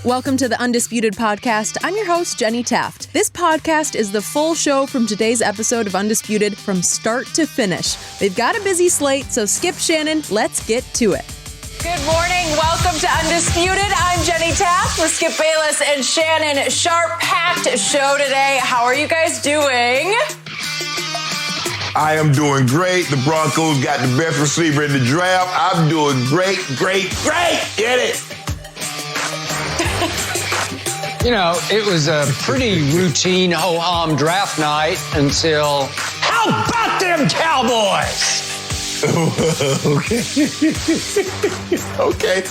Welcome to the Undisputed podcast. I'm your host, Jenny Taft. This podcast is the full show from today's episode of Undisputed from start to finish. They've got a busy slate, so Skip, Shannon, let's get to it. Good morning. Welcome to Undisputed. I'm Jenny Taft with Skip Bayless and Shannon. Sharpe packed show today. How are you guys doing? I am doing great. The Broncos got the best receiver in the draft. I'm doing great. Get it? You know, it was a pretty routine ho-hum draft night until, how about them Cowboys? Okay.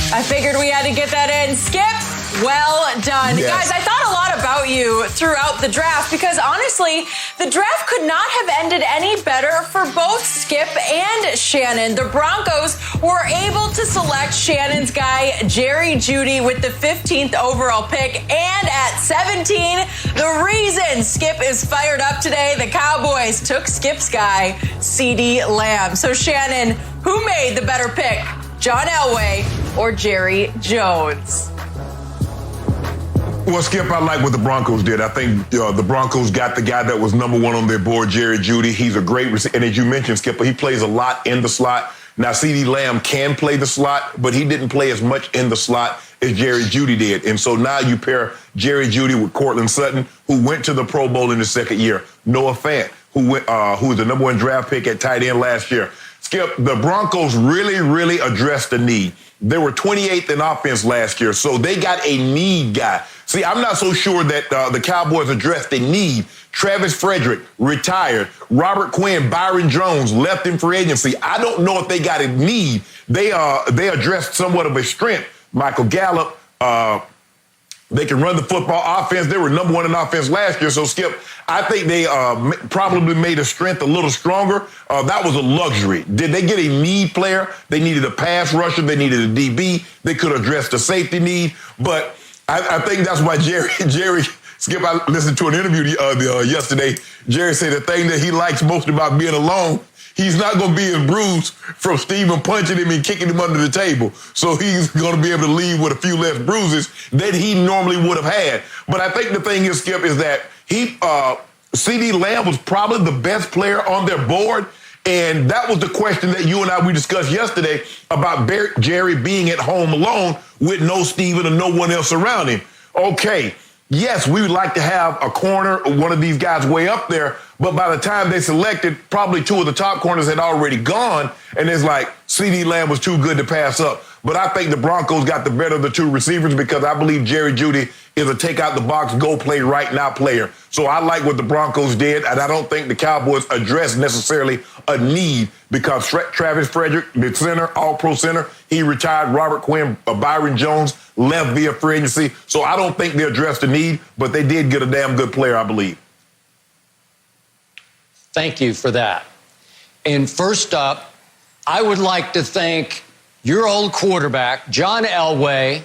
I figured we had to get that in. Skip, well done. Yes. Guys, I thought a lot about you throughout the draft because honestly, the draft could not have ended any better for both Skip and Shannon. The Broncos were able to select Shannon's guy, Jerry Jeudy, with the 15th overall pick. And at 17, the reason Skip is fired up today, the Cowboys took Skip's guy, CeeDee Lamb. So Shannon, who made the better pick? John Elway or Jerry Jones? Well, Skip, I like what the Broncos did. I think the Broncos got the guy that was number one on their board, Jerry Jeudy. He's a great receiver. And as you mentioned, Skip, he plays a lot in the slot. Now, CeeDee Lamb can play the slot, but he didn't play as much in the slot as Jerry Jeudy did. And so now you pair Jerry Jeudy with Cortland Sutton, who went to the Pro Bowl in his second year. Noah Fant, who was the number one draft pick at tight end last year. Skip, the Broncos really addressed the need. They were 28th in offense last year, so they got a need guy. See, I'm not so sure that the Cowboys addressed the need. Travis Frederick retired. Robert Quinn, Byron Jones left in free agency. I don't know if they got a need. They addressed somewhat of a strength. Michael Gallup, they can run the football offense. They were number one in offense last year. So, Skip, I think they probably made a strength a little stronger. That was a luxury. Did they get a need player? They needed a pass rusher. They needed a DB. They could address the safety need. But I think that's why Jerry, Skip, I listened to an interview yesterday. Jerry said the thing that he likes most about being alone, he's not going to be as bruised from Steven punching him and kicking him under the table. So he's going to be able to leave with a few less bruises than he normally would have had. But I think the thing is, Skip, is that CeeDee Lamb was probably the best player on their board. And that was the question that you and we discussed yesterday about Jerry being at home alone with no Steven and no one else around him. Okay, yes, we would like to have a corner, one of these guys way up there, but by the time they selected, probably two of the top corners had already gone, and it's like CeeDee Lamb was too good to pass up. But I think the Broncos got the better of the two receivers because I believe Jerry Jeudy is a take-out-the-box, go-play-right-now player. So I like what the Broncos did, and I don't think the Cowboys addressed necessarily a need because Travis Frederick, the center, all-pro center, he retired. Robert Quinn, Byron Jones left via free agency. So I don't think they addressed the need, but they did get a damn good player, I believe. Thank you for that. And first up, I would like to thank your old quarterback, John Elway,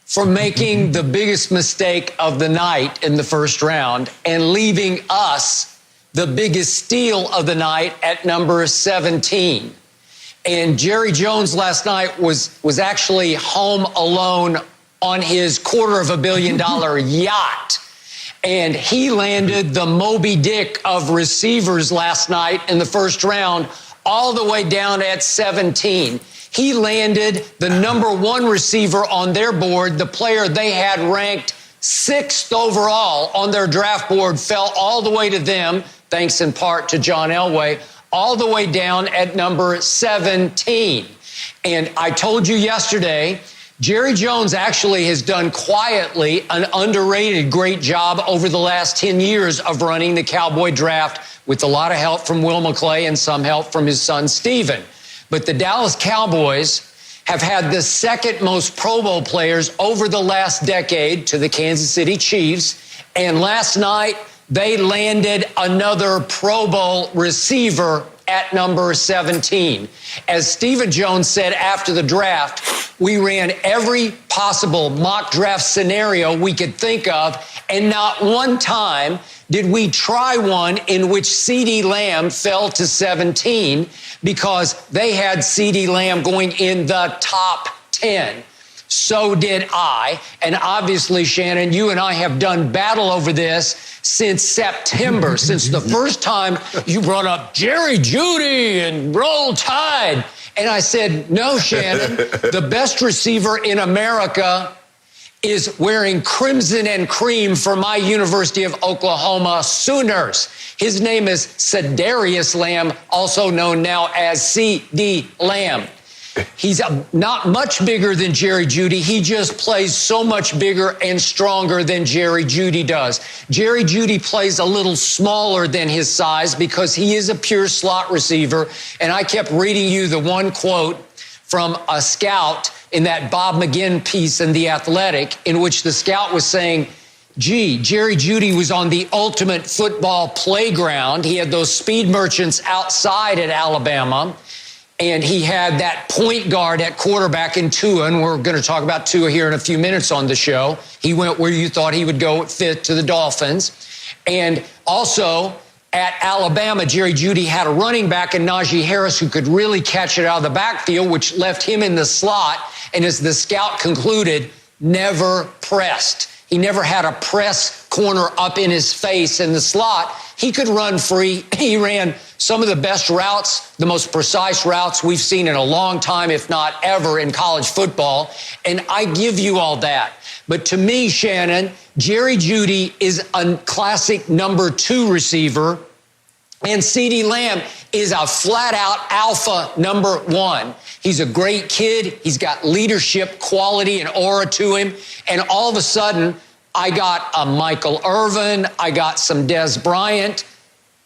for making the biggest mistake of the night in the first round and leaving us the biggest steal of the night at number 17. And Jerry Jones last night was actually home alone on his $250 million yacht. And he landed the Moby Dick of receivers last night in the first round, all the way down at 17. He landed the number one receiver on their board. The player they had ranked 6th overall on their draft board fell all the way to them, thanks in part to John Elway, all the way down at number 17. And I told you yesterday, Jerry Jones actually has done quietly an underrated great job over the last 10 years of running the Cowboy draft with a lot of help from Will McClay and some help from his son, Steven. But the Dallas Cowboys have had the second most Pro Bowl players over the last decade to the Kansas City Chiefs. And last night, they landed another Pro Bowl receiver at number 17. As Stephen Jones said after the draft, we ran every possible mock draft scenario we could think of, and not one time did we try one in which CeeDee Lamb fell to 17 because they had CeeDee Lamb going in the top 10. So did I. And obviously, Shannon, you and I have done battle over this since September, since the first time you brought up Jerry Jeudy and Roll Tide. And I said, no, Shannon, the best receiver in America is wearing crimson and cream for my University of Oklahoma Sooners. His name is CeeDee Lamb, also known now as CeeDee Lamb. He's not much bigger than Jerry Jeudy. He just plays so much bigger and stronger than Jerry Jeudy does. Jerry Jeudy plays a little smaller than his size because he is a pure slot receiver. And I kept reading you the one quote from a scout in that Bob McGinn piece in The Athletic, in which the scout was saying, gee, Jerry Jeudy was on the ultimate football playground. He had those speed merchants outside at Alabama. And he had that point guard at quarterback in Tua, and we're going to talk about Tua here in a few minutes on the show. He went where you thought he would go at fifth to the Dolphins. And also at Alabama, Jerry Jeudy had a running back in Najee Harris who could really catch it out of the backfield, which left him in the slot. And as the scout concluded, never pressed. He never had a press corner up in his face in the slot. He could run free. He ran some of the best routes, the most precise routes we've seen in a long time, if not ever, in college football. And I give you all that. But to me, Shannon, Jerry Jeudy is a classic number 2 receiver, and CeeDee Lamb is a flat-out alpha number 1. He's a great kid. He's got leadership quality and aura to him. And all of a sudden, I got a Michael Irvin, I got some Des Bryant,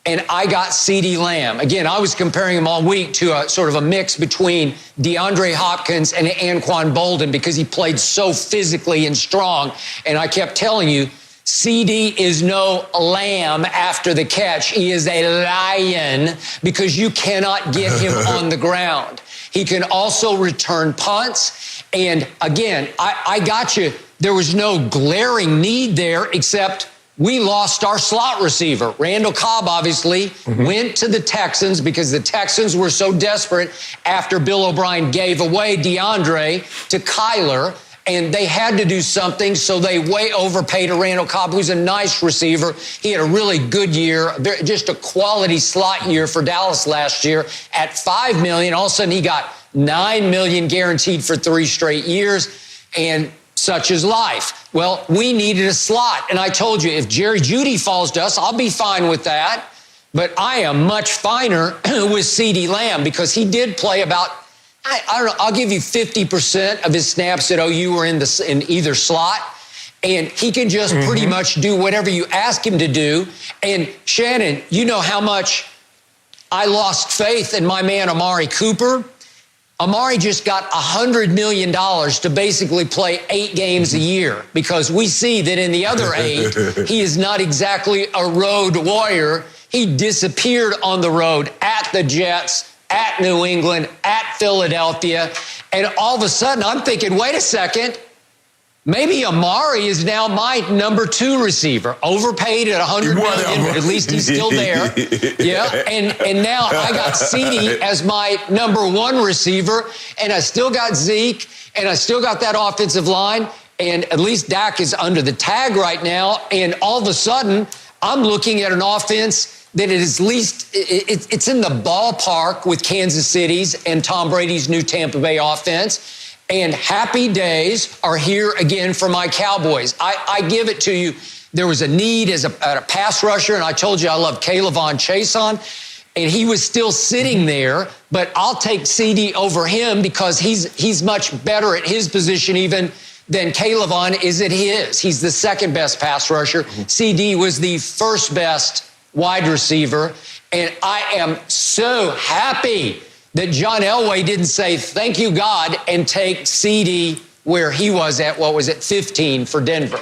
and I got CeeDee Lamb. Again, I was comparing them all week to a sort of a mix between DeAndre Hopkins and Anquan Bolden because he played so physically and strong. And I kept telling you, CeeDee is no lamb after the catch. He is a lion because you cannot get him on the ground. He can also return punts. And again, I got you. There was no glaring need there except we lost our slot receiver. Randall Cobb obviously went to the Texans because the Texans were so desperate after Bill O'Brien gave away DeAndre to Kyler. And they had to do something, so they way overpaid a Randall Cobb, who's a nice receiver. He had a really good year, just a quality slot year for Dallas last year at $5 million. All of a sudden, he got $9 million guaranteed for 3 straight years, and such is life. Well, we needed a slot, and I told you, if Jerry Jeudy falls to us, I'll be fine with that. But I am much finer with CeeDee Lamb because he did play about, I don't know, I'll give you 50% of his snaps at OU were in either slot. And he can just pretty much do whatever you ask him to do. And Shannon, you know how much I lost faith in my man Amari Cooper. Amari just got $100 million to basically play 8 games a year because we see that in the other 8, he is not exactly a road warrior. He disappeared on the road at the Jets, at New England, at Philadelphia. And all of a sudden, I'm thinking, wait a second, maybe Amari is now my number 2 receiver, overpaid at $100 million, but at least he's still there. Yeah, and now I got CeeDee as my number 1 receiver, and I still got Zeke, and I still got that offensive line, and at least Dak is under the tag right now, and all of a sudden, I'm looking at an offense that is at least, it's in the ballpark with Kansas City's and Tom Brady's new Tampa Bay offense. And happy days are here again for my Cowboys. I give it to you. There was a need at a pass rusher, and I told you I love Kayvon Chason, and he was still sitting there, but I'll take CeeDee over him because he's much better at his position even than Kayvon is at his. He's the second best pass rusher. CeeDee was the first best wide receiver, and I am so happy that John Elway didn't say, thank you, God, and take CeeDee where he was at, 15 for Denver.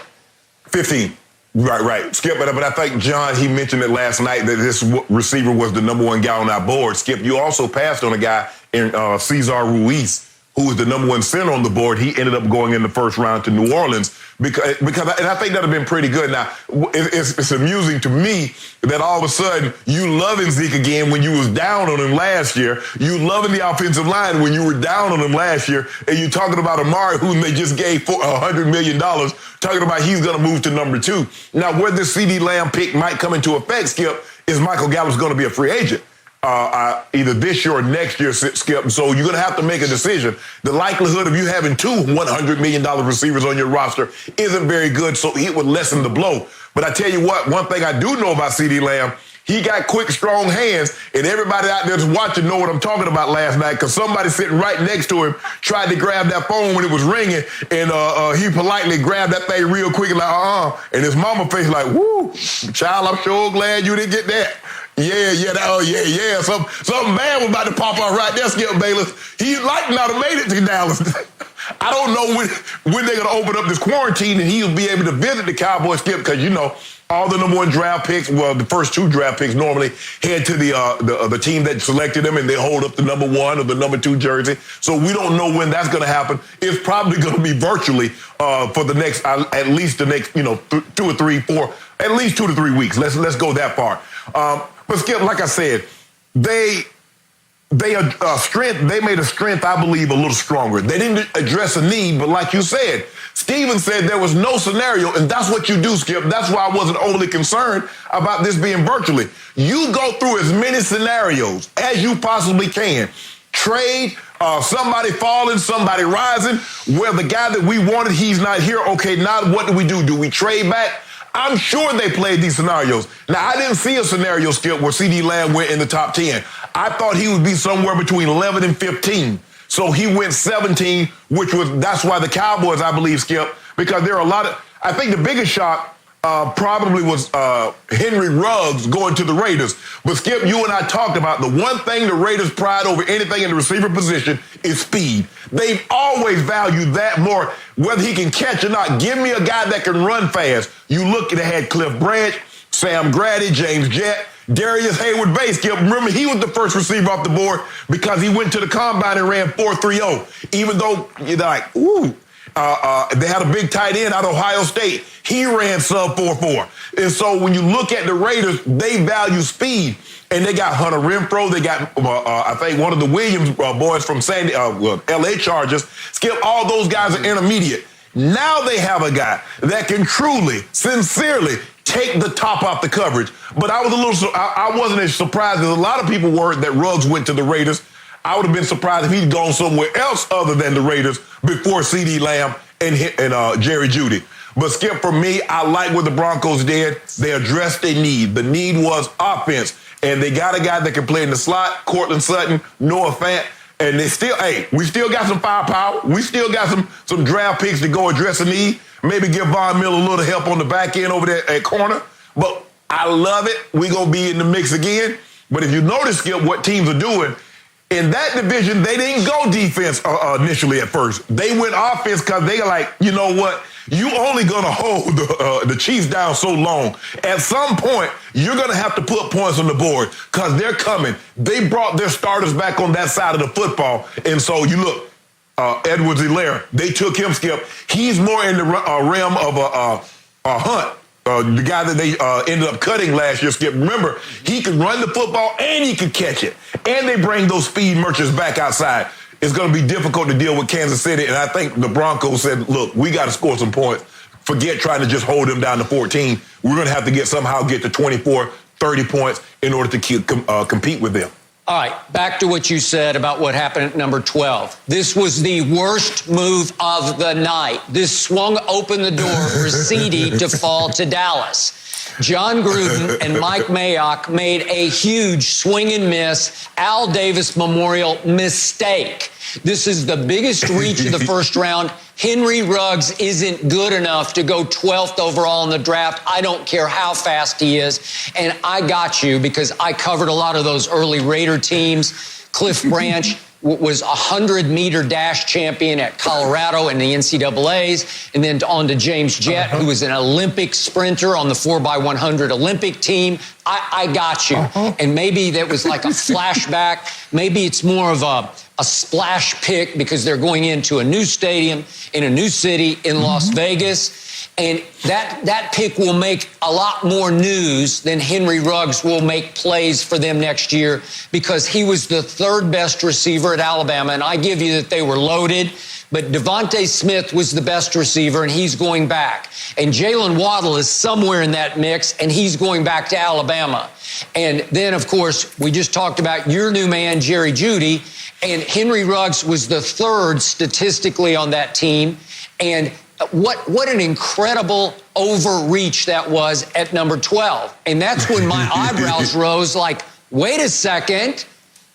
15. Right. Skip, but I think, John, he mentioned it last night that this receiver was the number 1 guy on our board. Skip, you also passed on a guy in Cesar Ruiz, who was the number 1 center on the board. He ended up going in the first round to New Orleans. Because and I think that would have been pretty good. Now, it's amusing to me that all of a sudden you loving Zeke again when you was down on him last year. You loving the offensive line when you were down on him last year. And you talking about Amari, whom they just gave $100 million, talking about he's going to move to number 2. Now, where this CeeDee Lamb pick might come into effect, Skip, is Michael Gallup's going to be a free agent. Either this year or next year, Skip. So you're going to have to make a decision. The likelihood of you having 2 $100 million receivers on your roster isn't very good, so it would lessen the blow. But I tell you what, one thing I do know about CeeDee Lamb, he got quick, strong hands, and everybody out there that's watching know what I'm talking about last night, because somebody sitting right next to him tried to grab that phone when it was ringing, and he politely grabbed that thing real quick and like, and his mama face like, woo, child, I'm sure glad you didn't get that. Yeah. Something bad was about to pop out right there, Skip Bayless. He likely not have made it to Dallas. I don't know when they're going to open up this quarantine and he'll be able to visit the Cowboys, Skip, because, you know, all the number 1 draft picks, well, the first 2 draft picks normally head to the team that selected them, and they hold up the number 1 or the number 2 jersey. So we don't know when that's going to happen. It's probably going to be virtually for the next, at least the next, 2 or 3, 4, at least 2 to 3 weeks. Let's go that far. But Skip, like I said, they made a strength, I believe, a little stronger. They didn't address a need, but like you said, Steven said there was no scenario, and that's what you do, Skip. That's why I wasn't overly concerned about this being virtually. You go through as many scenarios as you possibly can. Trade, somebody falling, somebody rising, where the guy that we wanted, he's not here. Okay, now what do? Do we trade back? I'm sure they played these scenarios. Now, I didn't see a scenario, Skip, where CeeDee Lamb went in the top 10. I thought he would be somewhere between 11 and 15. So he went 17, that's why the Cowboys, I believe, Skip, because there are a lot of, I think the biggest shock probably was Henry Ruggs going to the Raiders. But Skip, you and I talked about the one thing the Raiders pride over anything in the receiver position is speed. They've always valued that more, whether he can catch or not. Give me a guy that can run fast. You look at, they had Cliff Branch, Sam Grady, James Jett, Darius Hayward-Bay. Skip, remember, he was the first receiver off the board because he went to the combine and ran 4.30. Even though you're like, ooh. They had a big tight end out of Ohio State. He ran sub 4.4. And so when you look at the Raiders, they value speed. And they got Hunter Renfrow. They got, I think, one of the Williams boys from LA Chargers. Skip, all those guys are intermediate. Now they have a guy that can truly, sincerely take the top off the coverage. But I wasn't as surprised as a lot of people were that Ruggs went to the Raiders. I would have been surprised if he'd gone somewhere else other than the Raiders before CeeDee Lamb and Jerry Jeudy. But Skip, for me, I like what the Broncos did. They addressed a need. The need was offense. And they got a guy that can play in the slot, Cortland Sutton, Noah Fant. And we still got some firepower. We still got some draft picks to go address a need. Maybe give Von Miller a little help on the back end over there at corner. But I love it. We're going to be in the mix again. But if you notice, Skip, what teams are doing, in that division, they didn't go defense initially at first. They went offense because they are like, you know what? You only going to hold the Chiefs down so long. At some point, you're going to have to put points on the board because they're coming. They brought their starters back on that side of the football. And so you look, Edwards-Helaire, they took him, Skip. He's more in the realm of a Hunt. The guy that they ended up cutting last year, Skip. Remember, he could run the football and he could catch it. And they bring those speed merchants back outside. It's going to be difficult to deal with Kansas City. And I think the Broncos said, look, we got to score some points. Forget trying to just hold them down to 14. We're going to have to somehow get to 24, 30 points in order to compete with them. All right, back to what you said about what happened at number 12. This was the worst move of the night. This swung open the door for CeeDee to fall to Dallas. John Gruden and Mike Mayock made a huge swing and miss Al Davis Memorial mistake. This is the biggest reach of the first round. Henry Ruggs isn't good enough to go 12th overall in the draft. I don't care how fast he is. And I got you because I covered a lot of those early Raider teams. Cliff Branch was a 100-meter dash champion at Colorado in the NCAAs, and then on to James Jett, who was an Olympic sprinter on the 4x100 Olympic team. I got you. And maybe that was like a flashback. Maybe it's more of a splash pick because they're going into a new stadium in a new city in Las Vegas. And that pick will make a lot more news than Henry Ruggs will make plays for them next year, because he was the third best receiver at Alabama. And I give you that they were loaded, but Devontae Smith was the best receiver, and he's going back. And Jalen Waddle is somewhere in that mix, and he's going back to Alabama. And then, of course, we just talked about your new man, Jerry Jeudy, and Henry Ruggs was the third statistically on that team. And what an incredible overreach that was at number 12. And that's when my eyebrows rose like, wait a second,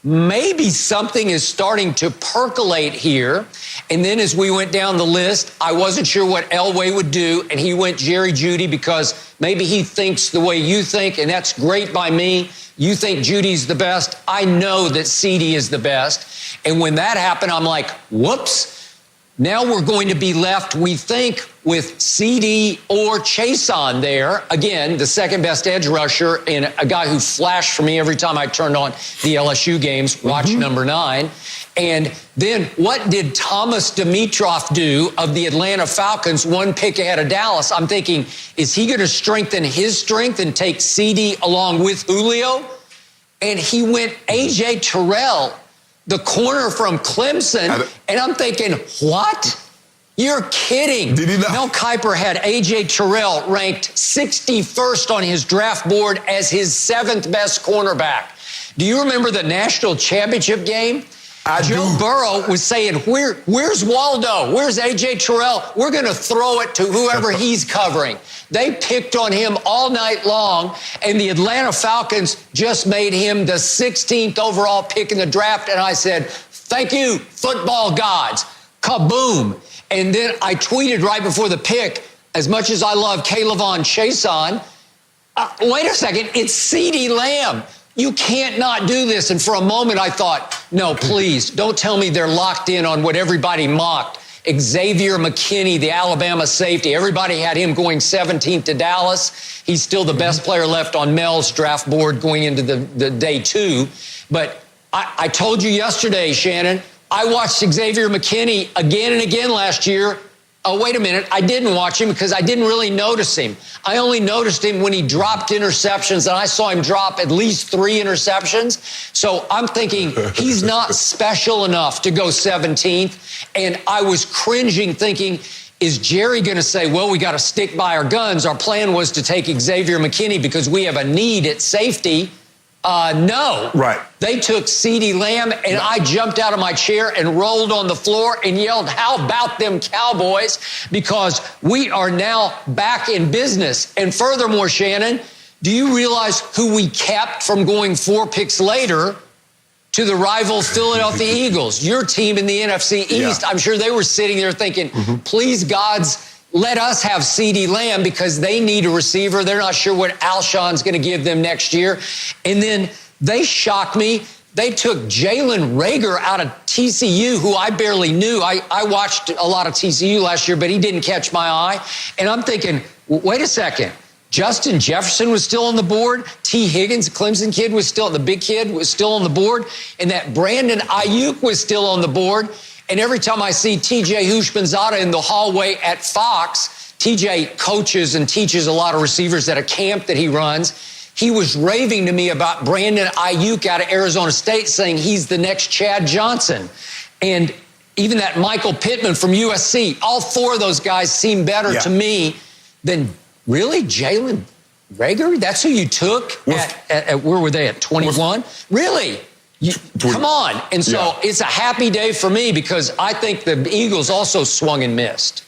maybe something is starting to percolate here. And then as we went down the list, I wasn't sure what Elway would do, and he went Jerry Jeudy because maybe he thinks the way you think, and that's great by me. You think Judy's the best. I know that CeeDee is the best. And when that happened, I'm like, whoops. Now we're going to be left, we think, with CeeDee or Chason there. Again, the second best edge rusher and a guy who flashed for me every time I turned on the LSU games, watch number 9. And then what did Thomas Dimitroff do of the Atlanta Falcons, one pick ahead of Dallas? I'm thinking, is he going to strengthen his strength and take CeeDee along with Julio? And he went A.J. Terrell, the corner from Clemson, and I'm thinking, what? You're kidding. Did he not? Mel Kiper had A.J. Terrell ranked 61st on his draft board as his 7th best cornerback. Do you remember the national championship game? Joe Burrow was saying, where's Waldo? Where's A.J. Terrell? We're going to throw it to whoever he's covering. They picked on him all night long, and the Atlanta Falcons just made him the 16th overall pick in the draft. And I said, thank you, football gods. Kaboom. And then I tweeted right before the pick, as much as I love Kayvon Chason, wait a second, it's CeeDee Lamb. You can't not do this. And for a moment, I thought, no, please, don't tell me they're locked in on what everybody mocked. Xavier McKinney, the Alabama safety. Everybody had him going 17th to Dallas. He's still the best player left on Mel's draft board going into the day 2. But I told you yesterday, Shannon, I watched Xavier McKinney again and again last year. Oh, wait a minute. I didn't watch him because I didn't really notice him. I only noticed him when he dropped interceptions, and I saw him drop at least 3 interceptions. So I'm thinking he's not special enough to go 17th. And I was cringing thinking, is Jerry going to say, well, we got to stick by our guns? Our plan was to take Xavier McKinney because we have a need at safety. No. Right. They took CeeDee Lamb, and I jumped out of my chair and rolled on the floor and yelled, how about them Cowboys? Because we are now back in business. And furthermore, Shannon, do you realize who we kept from going 4 picks later to the rival Philadelphia Eagles, your team in the NFC East? Yeah. I'm sure they were sitting there thinking, please, gods, let us have CeeDee Lamb because they need a receiver. They're not sure what Alshon's going to give them next year. And then they shocked me. They took Jalen Reagor out of TCU, who I barely knew. I watched a lot of TCU last year, but he didn't catch my eye. And I'm thinking, wait a second. Justin Jefferson was still on the board. T. Higgins, Clemson kid, was still, the big kid, was still on the board. And that Brandon Ayuk was still on the board. And every time I see TJ Houshmandzadeh in the hallway at Fox, TJ coaches and teaches a lot of receivers at a camp that he runs. He was raving to me about Brandon Ayuk out of Arizona State, saying he's the next Chad Johnson. And even that Michael Pittman from USC, all 4 of those guys seem better to me than really Jalen Reagor. That's who you took at where were they, at 21? Really? Come on. And so it's a happy day for me because I think the Eagles also swung and missed.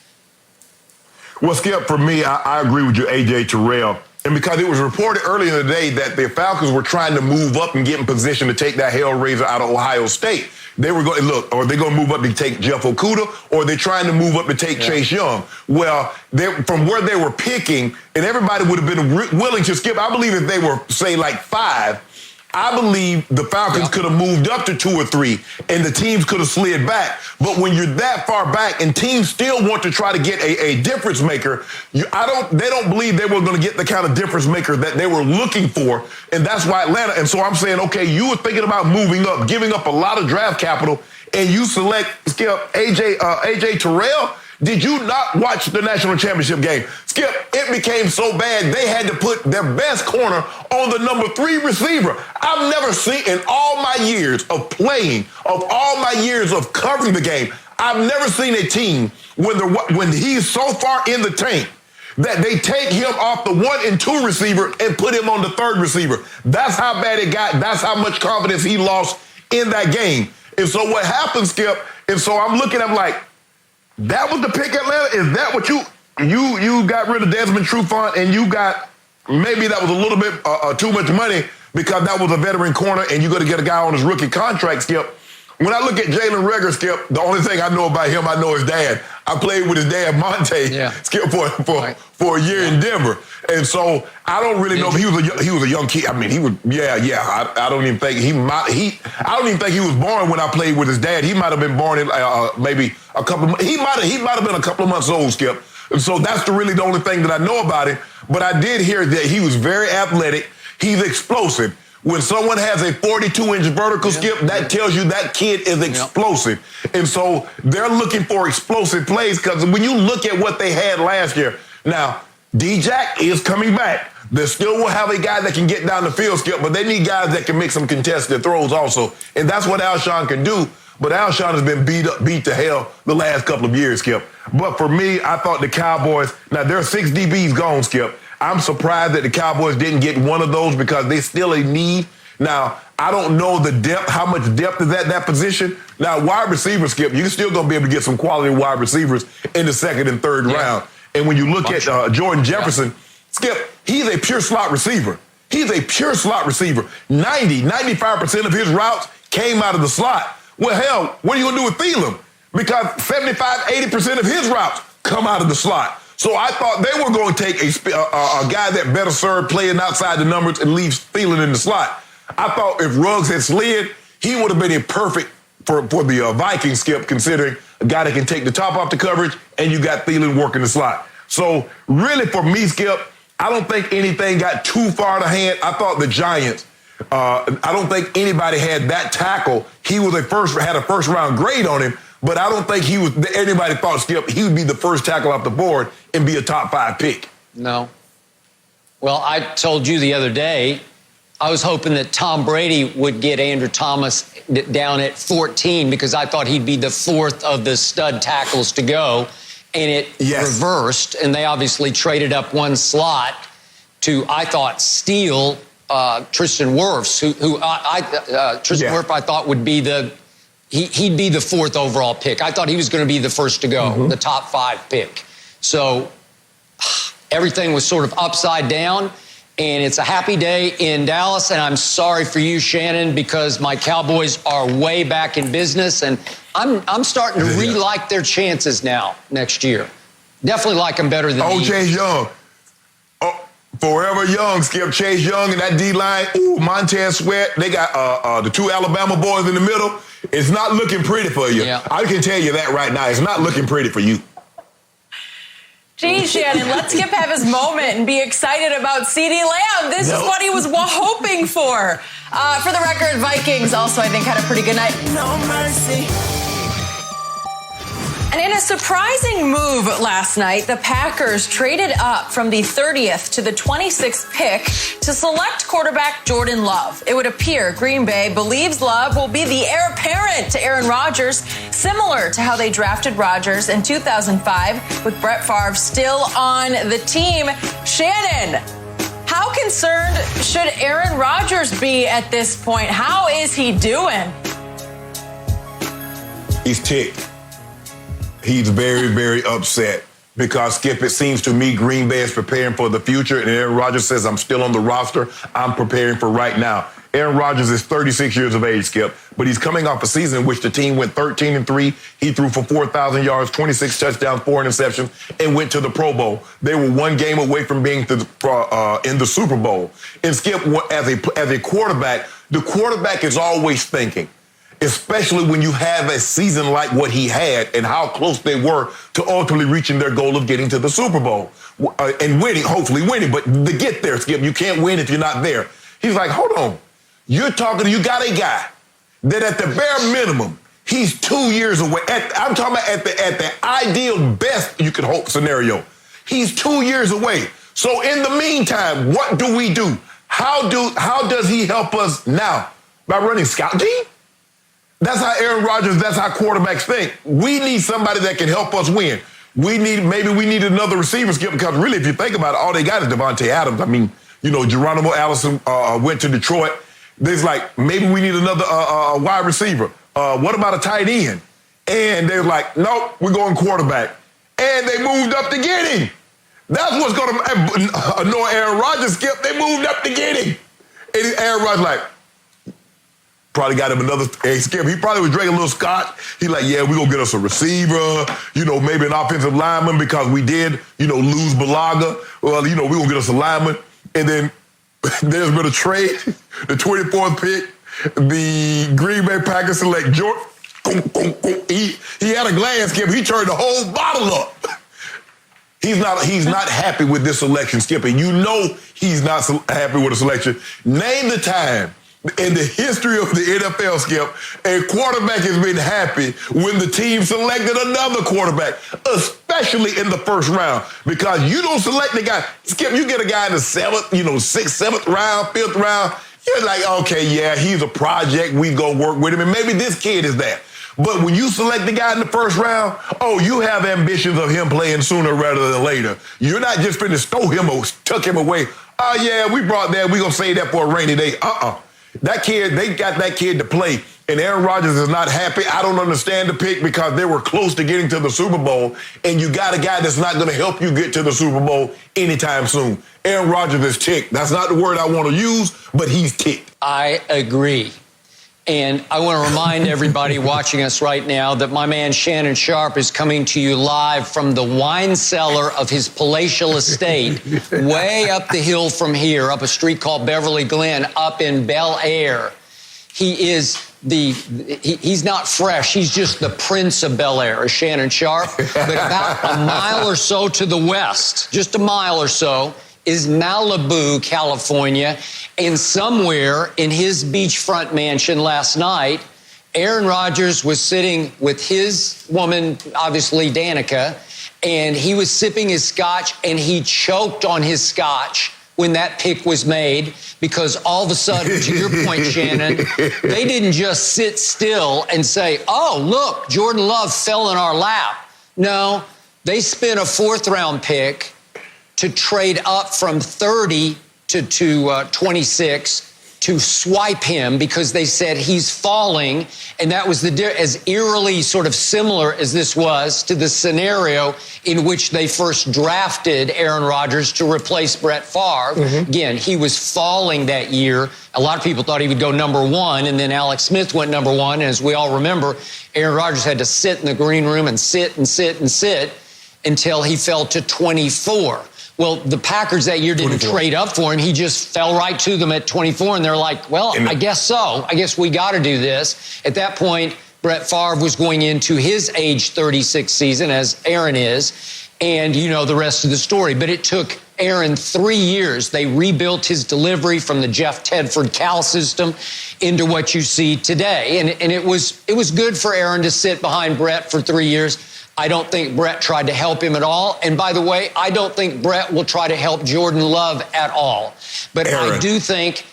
Well, Skip, for me, I agree with you, A.J. Terrell. And because it was reported earlier in the day that the Falcons were trying to move up and get in position to take that Hellraiser out of Ohio State. They were going, look, are they going to move up to take Jeff Okudah, or they're trying to move up to take Chase Young? Well, from where they were picking, and everybody would have been willing to skip, I believe if they were, say, like 5, I believe the Falcons could have moved up to 2 or 3, and the teams could have slid back. But when you're that far back and teams still want to try to get a difference maker, they don't believe they were going to get the kind of difference maker that they were looking for, and that's why Atlanta. And so I'm saying, okay, you were thinking about moving up, giving up a lot of draft capital, and you select Skip A.J. Terrell. Did you not watch the national championship game? Skip, it became so bad they had to put their best corner on the number 3 receiver. I've never seen in all my years of playing, of all my years of covering the game, I've never seen a team when he's so far in the tank that they take him off the 1 and 2 receiver and put him on the 3rd receiver. That's how bad it got. That's how much confidence he lost in that game. And so what happened, Skip, and so I'm looking, I'm like, that was the pick at Atlanta? Is that what you got rid of Desmond Trufant and you got, maybe that was a little bit too much money because that was a veteran corner and you're going to get a guy on his rookie contract, Skip. When I look at Jalen Reagor, Skip, the only thing I know about him, I know his dad. I played with his dad, Monte, Skip, for a year in Denver. And so I don't really know if he was a young kid. I mean, he was, I don't even think I don't even think he was born when I played with his dad. He might have been born in maybe a couple of, he might have been a couple of months old, Skip. And so that's really the only thing that I know about him. But I did hear that he was very athletic. He's explosive. When someone has a 42-inch vertical, Skip, that tells you that kid is explosive. And so they're looking for explosive plays because when you look at what they had last year, now, D-Jack is coming back. They still will have a guy that can get down the field, Skip, but they need guys that can make some contested throws also. And that's what Alshon can do. But Alshon has been beat to hell the last couple of years, Skip. But for me, I thought the Cowboys, now there are 6 DBs gone, Skip. I'm surprised that the Cowboys didn't get one of those because they still a need. Now, I don't know the depth, how much depth is at that position. Now, wide receiver, Skip, you're still going to be able to get some quality wide receivers in the 2nd and 3rd round. And when you look at Jordan Jefferson, Skip, he's a pure slot receiver. He's a pure slot receiver. 95% of his routes came out of the slot. Well, hell, what are you going to do with Thielen? Because 80% of his routes come out of the slot. So I thought they were going to take a guy that better served playing outside the numbers and leave Thielen in the slot. I thought if Ruggs had slid, he would have been perfect for the Vikings, Skip, considering a guy that can take the top off the coverage and you got Thielen working the slot. So really for me, Skip, I don't think anything got too far to hand. I thought the Giants, I don't think anybody had that tackle. He was had a first-round grade on him. But I don't think anybody thought, Skip, he would be the first tackle off the board and be a top 5 pick. No. Well, I told you the other day, I was hoping that Tom Brady would get Andrew Thomas down at 14 because I thought he'd be the 4th of the stud tackles to go. And it reversed, and they obviously traded up one slot to, I thought, steal Tristan Wirfs, who Wirfs I thought would be he'd be the 4th overall pick. I thought he was going to be the first to go, the top 5 pick. So everything was sort of upside down, and it's a happy day in Dallas, and I'm sorry for you, Shannon, because my Cowboys are way back in business, and I'm starting to re-like their chances now next year. Definitely like them better than Chase Young. Forever Young, Skip. Chase Young and that D-line. Ooh, Montez Sweat. They got the 2 Alabama boys in the middle. It's not looking pretty for you. Yeah. I can tell you that right now. It's not looking pretty for you. Geez, Shannon, let Skip have his moment and be excited about CeeDee Lamb. This is what he was hoping for. For the record, Vikings also, I think, had a pretty good night. No mercy. And in a surprising move last night, the Packers traded up from the 30th to the 26th pick to select quarterback Jordan Love. It would appear Green Bay believes Love will be the heir apparent to Aaron Rodgers, similar to how they drafted Rodgers in 2005 with Brett Favre still on the team. Shannon, how concerned should Aaron Rodgers be at this point? How is he doing? He's ticked. He's very, very upset because, Skip, it seems to me Green Bay is preparing for the future, and Aaron Rodgers says, I'm still on the roster. I'm preparing for right now. Aaron Rodgers is 36 years of age, Skip, but he's coming off a season in which the team went 13-3. He threw for 4,000 yards, 26 touchdowns, 4 interceptions, and went to the Pro Bowl. They were one game away from being in the Super Bowl. And, Skip, as a quarterback, the quarterback is always thinking, especially when you have a season like what he had and how close they were to ultimately reaching their goal of getting to the Super Bowl and winning, hopefully winning. But to get there, Skip, you can't win if you're not there. He's like, hold on. You got a guy that at the bare minimum, He's 2 years away. I'm talking about at the ideal best you could hope scenario. He's 2 years away. So in the meantime, what do we do? How does he help us now? By running scout team? That's how Aaron Rodgers, that's how quarterbacks think. We need somebody that can help us win. Maybe we need another receiver, Skip, because really, if you think about it, all they got is Devontae Adams. I mean, Geronimo Allison went to Detroit. There's like, maybe we need another wide receiver. What about a tight end? And they're like, nope, we're going quarterback. And they moved up to get him. That's what's going to annoy Aaron Rodgers, Skip. They moved up to get him. And Aaron Rodgers like, probably got him another, hey, Skip, he probably was drinking a little scotch. He's like, yeah, we're going to get us a receiver, maybe an offensive lineman because we did, lose Balaga. Well, we're going to get us a lineman. And then there's been a trade, the 24th pick, the Green Bay Packers select Jordan. He had a glass, Skip. He turned the whole bottle up. He's not happy with this selection, Skip. And he's not happy with the selection. Name the time in the history of the NFL, Skip, a quarterback has been happy when the team selected another quarterback, especially in the first round, because you don't select the guy. Skip, you get a guy in the 7th, 6th, 7th round, 5th round. You're like, okay, yeah, he's a project. We go work with him, and maybe this kid is that. But when you select the guy in the first round, you have ambitions of him playing sooner rather than later. You're not just finna stow him or tuck him away. Oh, yeah, we brought that. We're going to save that for a rainy day. That kid, they got that kid to play, and Aaron Rodgers is not happy. I don't understand the pick because they were close to getting to the Super Bowl, and you got a guy that's not going to help you get to the Super Bowl anytime soon. Aaron Rodgers is ticked. That's not the word I want to use, but he's ticked. I agree. And I want to remind everybody watching us right now that my man Shannon Sharpe is coming to you live from the wine cellar of his palatial estate, way up the hill from here, up a street called Beverly Glen, up in Bel Air. He's not fresh. He's just the Prince of Bel Air, Shannon Sharpe. But about a mile or so to the west, just a mile or so, is Malibu, California. And somewhere in his beachfront mansion last night, Aaron Rodgers was sitting with his woman, obviously Danica, and he was sipping his scotch, and he choked on his scotch when that pick was made, because all of a sudden, to your point, Shannon, they didn't just sit still and say, oh, look, Jordan Love fell in our lap. No, they spent a 4th-round pick to trade up from 30 to 26 to swipe him because they said he's falling. And that was as eerily sort of similar as this was to the scenario in which they first drafted Aaron Rodgers to replace Brett Favre. Mm-hmm. Again, he was falling that year. A lot of people thought he would go number 1, and then Alex Smith went number 1. And as we all remember, Aaron Rodgers had to sit in the green room and sit and sit and sit until he fell to 24. Well, the Packers that year didn't 24. Trade up for him. He just fell right to them at 24, and they're like, well, I guess so. I guess we got to do this. At that point, Brett Favre was going into his age 36 season, as Aaron is, and you know the rest of the story. But it took Aaron 3 years. They rebuilt his delivery from the Jeff Tedford Cal system into what you see today. And it was good for Aaron to sit behind Brett for 3 years. I don't think Brett tried to help him at all. And by the way, I don't think Brett will try to help Jordan Love at all. But Aaron. I do think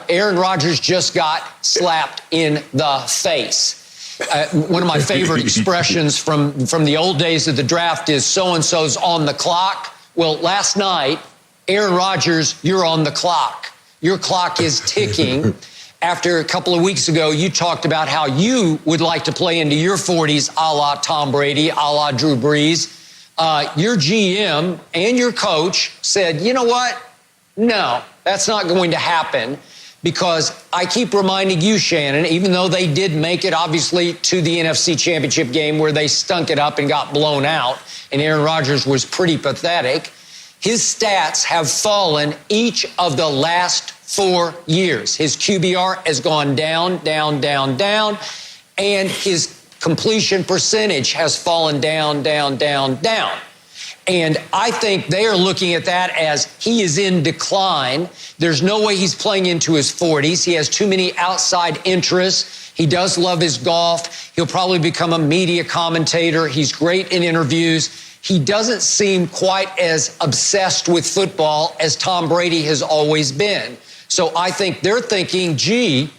Aaron Rodgers just got slapped in the face. One of my favorite expressions from the old days of the draft is so-and-so's on the clock. Well, last night, Aaron Rodgers, you're on the clock. Your clock is ticking. After a couple of weeks ago, you talked about how you would like to play into your 40s, a la Tom Brady, a la Drew Brees. Your GM and your coach said, you know what? No, that's not going to happen, because I keep reminding you, Shannon, even though they did make it, obviously, to the NFC Championship game where they stunk it up and got blown out, and Aaron Rodgers was pretty pathetic, his stats have fallen each of the last 4 years. His QBR has gone down, down, down, down, and his completion percentage has fallen down, down, down, down. And I think they are looking at that as he is in decline. There's no way he's playing into his 40s. He has too many outside interests. He does love his golf. He'll probably become a media commentator. He's great in interviews. He doesn't seem quite as obsessed with football as Tom Brady has always been. So I think they're thinking, gee,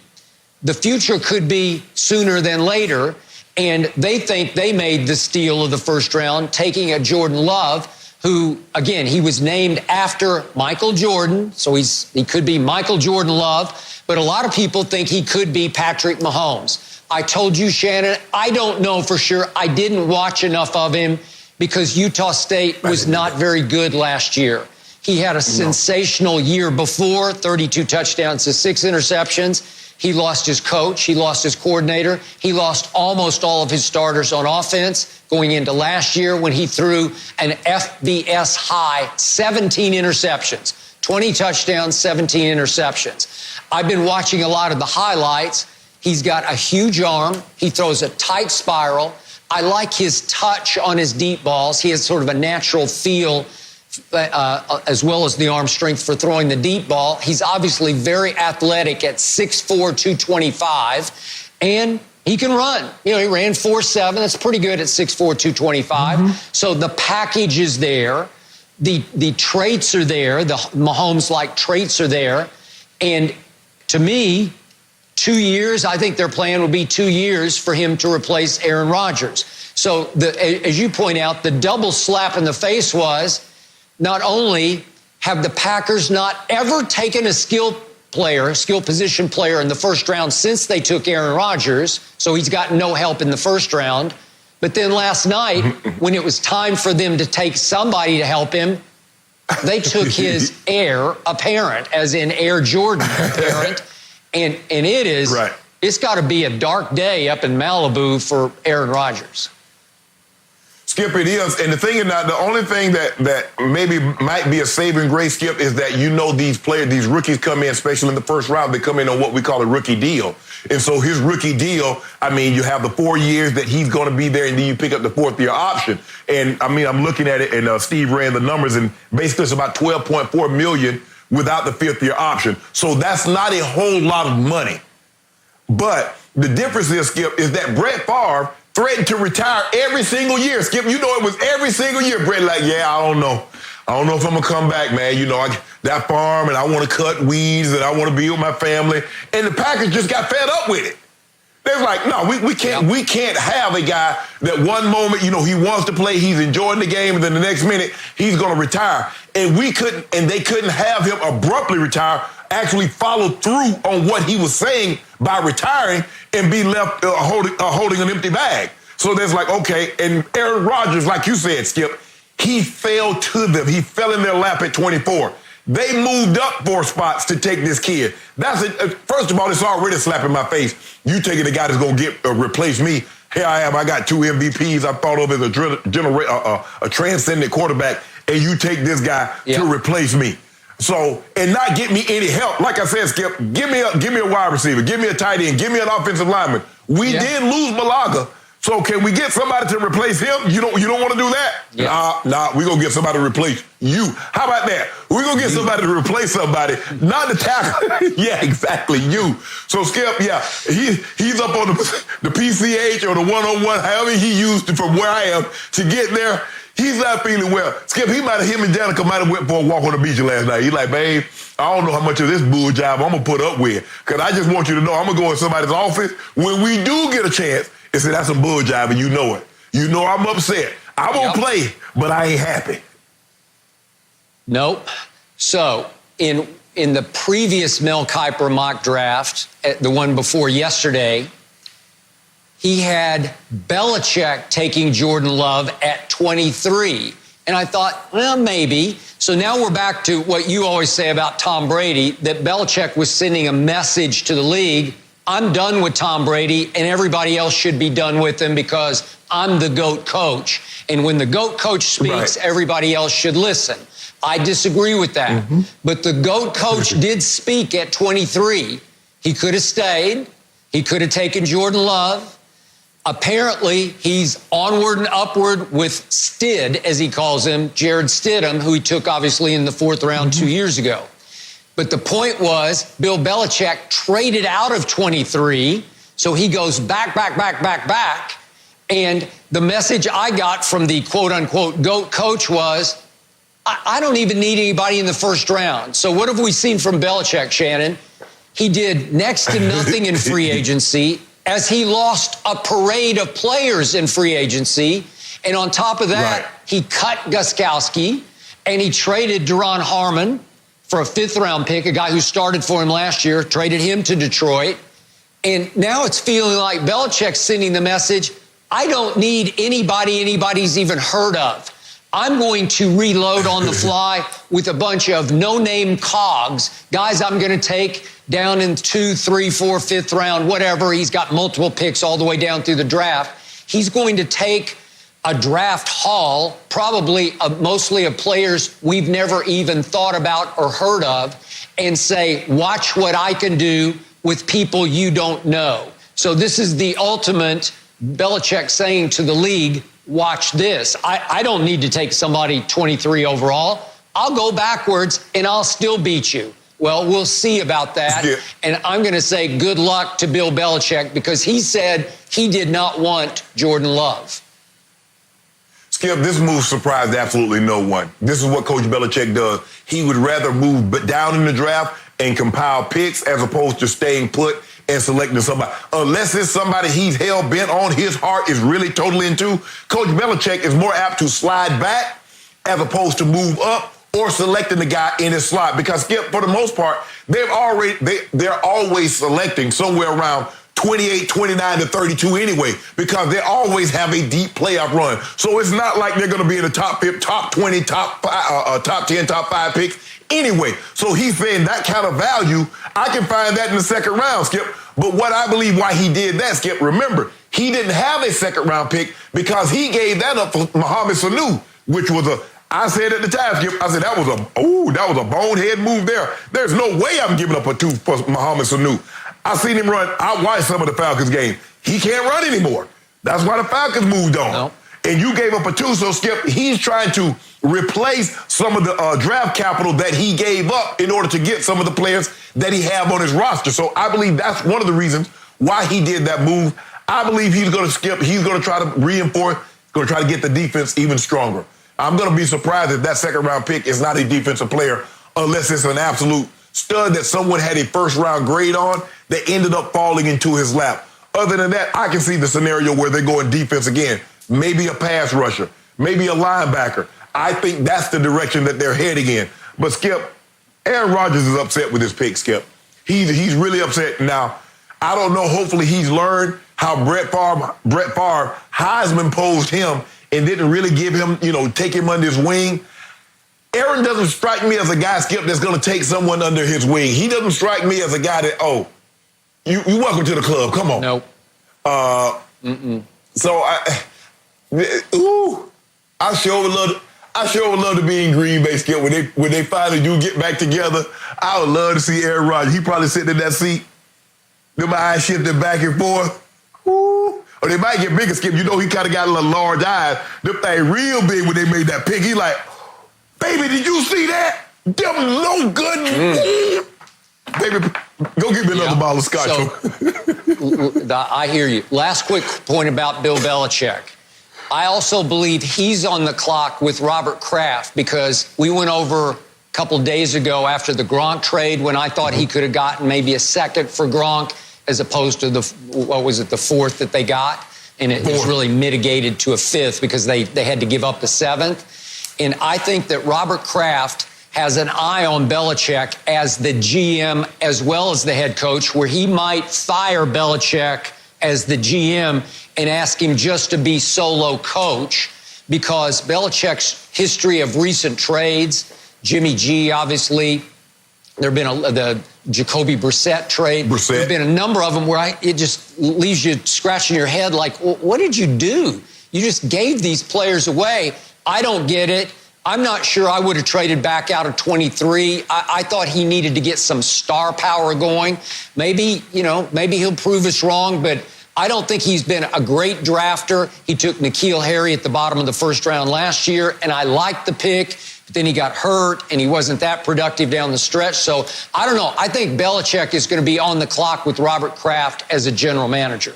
the future could be sooner than later. And they think they made the steal of the first round, taking a Jordan Love, who, again, he was named after Michael Jordan. So he could be Michael Jordan Love. But a lot of people think he could be Patrick Mahomes. I told you, Shannon, I don't know for sure. I didn't watch enough of him because Utah State was not very good last year. He had a sensational year before, 32 touchdowns to 6 interceptions. He lost his coach. He lost his coordinator. He lost almost all of his starters on offense going into last year when he threw an FBS high 17 interceptions, 20 touchdowns, 17 interceptions. I've been watching a lot of the highlights. He's got a huge arm. He throws a tight spiral. I like his touch on his deep balls. He has sort of a natural feel as well as the arm strength for throwing the deep ball. He's obviously very athletic at 6'4", 225, and he can run. You know, he ran 4.7. That's pretty good at 6'4", 225. So the package is there. The traits are there. The Mahomes-like traits are there. And to me, 2 years, I think their plan would be 2 years for him to replace Aaron Rodgers. So as you point out, the double slap in the face was not only have the Packers not ever taken a skill position player in the first round since they took Aaron Rodgers, so he's got no help in the first round. But then last night, when it was time for them to take somebody to help him, they took his heir apparent, as in Air Jordan apparent. And it is, it's got to be a dark day up in Malibu for Aaron Rodgers. Skip, it is. And the thing is, the only thing that maybe might be a saving grace, Skip, is that these players, these rookies come in, especially in the first round, they come in on what we call a rookie deal. And so his rookie deal, I mean, you have the 4 years that he's going to be there, and then you pick up the fourth-year option. And, I mean, I'm looking at it, and Steve ran the numbers, and basically it's about $12.4 million without the fifth-year option. So that's not a whole lot of money. But the difference is, Skip, is that Brett Favre threatened to retire every single year. Skip, you know it was every single year. Brett like, yeah, I don't know. I don't know if I'm going to come back, man. You know, that farm, and I want to cut weeds, and I want to be with my family. And the Packers just got fed up with it. They're like, no, we can't have a guy that one moment, you know, he wants to play, he's enjoying the game, and then the next minute he's going to retire. And they couldn't have him abruptly retire, actually follow through on what he was saying by retiring and be left holding an empty bag. So there's like, okay, and Aaron Rodgers, like you said, Skip, he fell to them. He fell in their lap at 24. They moved up 4 spots to take this kid. First of all, it's already a slap in my face. You taking the guy that's going to replace me. Here I am. I got 2 MVPs. I thought of as a transcendent quarterback, and you take this guy to replace me. So, and not get me any help. Like I said, Skip, give me a wide receiver. Give me a tight end. Give me an offensive lineman. We did lose Malaga. So can we get somebody to replace him? You don't want to do that? Yeah. Nah, we're going to get somebody to replace you. How about that? We're going to get somebody to replace somebody, not the tackle. Yeah, exactly, you. So, Skip, he's up on the PCH or the one-on-one, however he used it from where I am to get there. He's not feeling well. Skip, him and Danica might have went for a walk on the beach last night. He's like, babe, I don't know how much of this bull job I'm going to put up with, because I just want you to know I'm going to go in somebody's office when we do get a chance and say that's a bull job, and you know it. You know I'm upset. I won't play, but I ain't happy. Nope. So in the previous Mel Kiper mock draft, the one before yesterday, he had Belichick taking Jordan Love at 23. And I thought, well, maybe. So now we're back to what you always say about Tom Brady, that Belichick was sending a message to the league. I'm done with Tom Brady, and everybody else should be done with him because I'm the GOAT coach. And when the GOAT coach speaks, everybody else should listen. I disagree with that. But the GOAT coach did speak at 23. He could have stayed. He could have taken Jordan Love. Apparently, he's onward and upward with Stid, as he calls him, Jared Stidham, who he took, obviously, in the 4th round 2 years ago. But the point was, Bill Belichick traded out of 23 So he goes back. And the message I got from the quote-unquote GOAT coach was, I don't even need anybody in the first round. So what have we seen from Belichick, Shannon? He did next to nothing in free agency as he lost a parade of players in free agency. And on top of that, he cut Gostkowski and he traded Duron Harmon for a 5th-round pick, a guy who started for him last year, traded him to Detroit. And now it's feeling like Belichick's sending the message, I don't need anybody's even heard of. I'm going to reload on the fly with a bunch of no-name cogs, guys I'm going to take down in 2, 3, 4, 5th round, whatever. He's got multiple picks all the way down through the draft. He's going to take a draft haul, probably mostly of players we've never even thought about or heard of, and say, watch what I can do with people you don't know. So this is the ultimate Belichick saying to the league, watch this. I don't need to take somebody 23 overall. I'll go backwards and I'll still beat you. Well, we'll see about that. Yeah. And I'm going to say good luck to Bill Belichick because he said he did not want Jordan Love. Skip, this move surprised absolutely no one. This is what Coach Belichick does. He would rather move down in the draft and compile picks as opposed to staying put and selecting somebody. Unless it's somebody he's hell-bent on, his heart is really totally into, Coach Belichick is more apt to slide back as opposed to move up or selecting the guy in his slot. Because, Skip, for the most part, they're always selecting somewhere around 28, 29 to 32 anyway, because they always have a deep playoff run. So it's not like they're going to be in the top 20, top 10, top 5 picks anyway. So he's saying that kind of value, I can find that in the second round, Skip. But what I believe why he did that, Skip, remember, he didn't have a second-round pick because he gave that up for Mohamed Sanu, which was I said at the time, Skip, I said that was a bonehead move there. There's no way I'm giving up a 2 for Mohamed Sanu. I seen him run. I watched some of the Falcons game. He can't run anymore. That's why the Falcons moved on. No. And you gave up a 2, so Skip, he's trying to replace some of the draft capital that he gave up in order to get some of the players that he have on his roster. So I believe that's one of the reasons why he did that move. I believe he's going to skip. He's going to try to reinforce, going to try to get the defense even stronger. I'm going to be surprised if that second-round pick is not a defensive player unless it's an absolute stud that someone had a first-round grade on that ended up falling into his lap. Other than that, I can see the scenario where they're going defense again. Maybe a pass rusher, maybe a linebacker. I think that's the direction that they're heading in. But, Skip, Aaron Rodgers is upset with his pick, Skip. He's really upset now. I don't know. Hopefully he's learned how Brett Favre Heisman posed him and didn't really give him, take him under his wing. Aaron doesn't strike me as a guy, Skip, that's going to take someone under his wing. He doesn't strike me as a guy that, you welcome to the club. Come on. Nope. So I sure would love to be in Green Bay, Skip, when they finally do get back together. I would love to see Aaron Rodgers. He probably sitting in that seat, them eyes shifting back and forth. Ooh. Or they might get bigger, Skip. He kind of got a little large eyes. Them thing real big when they made that pick. He like, baby, did you see that? Them no good. Baby, go get me another bottle of scotch. So, I hear you. Last quick point about Bill Belichick. I also believe he's on the clock with Robert Kraft because we went over a couple days ago after the Gronk trade when I thought he could have gotten maybe a second for Gronk as opposed to the 4th that they got. And it was really mitigated to a 5th because they had to give up the 7th. And I think that Robert Kraft has an eye on Belichick as the GM as well as the head coach, where he might fire Belichick as the GM and ask him just to be solo coach because Belichick's history of recent trades, Jimmy G, obviously, there have been the Jacoby Brissett trade. There have been a number of them where it just leaves you scratching your head like, well, what did you do? You just gave these players away. I don't get it. I'm not sure I would have traded back out of 23. I thought he needed to get some star power going. Maybe he'll prove us wrong, but I don't think he's been a great drafter. He took N'Keal Harry at the bottom of the first round last year, and I like the pick but then he got hurt and he wasn't that productive down the stretch. So I don't know. I think Belichick is going to be on the clock with Robert Kraft as a general manager.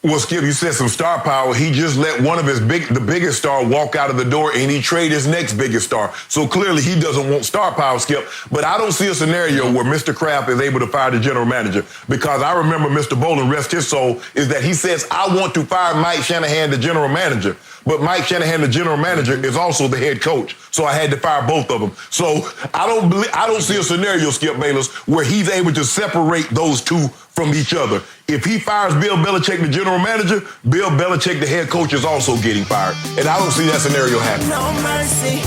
Well, Skip, you said some star power. He just let one of the biggest star walk out of the door, and he traded his next biggest star. So clearly he doesn't want star power, Skip. But I don't see a scenario where Mr. Kraft is able to fire the general manager, because I remember Mr. Bowlen, rest his soul, is that he says, I want to fire Mike Shanahan, the general manager. But Mike Shanahan, the general manager, is also the head coach. So I had to fire both of them. So I don't see a scenario, Skip Bayless, where he's able to separate those two from each other. If he fires Bill Belichick, the general manager, Bill Belichick, the head coach, is also getting fired. And I don't see that scenario happening. No mercy.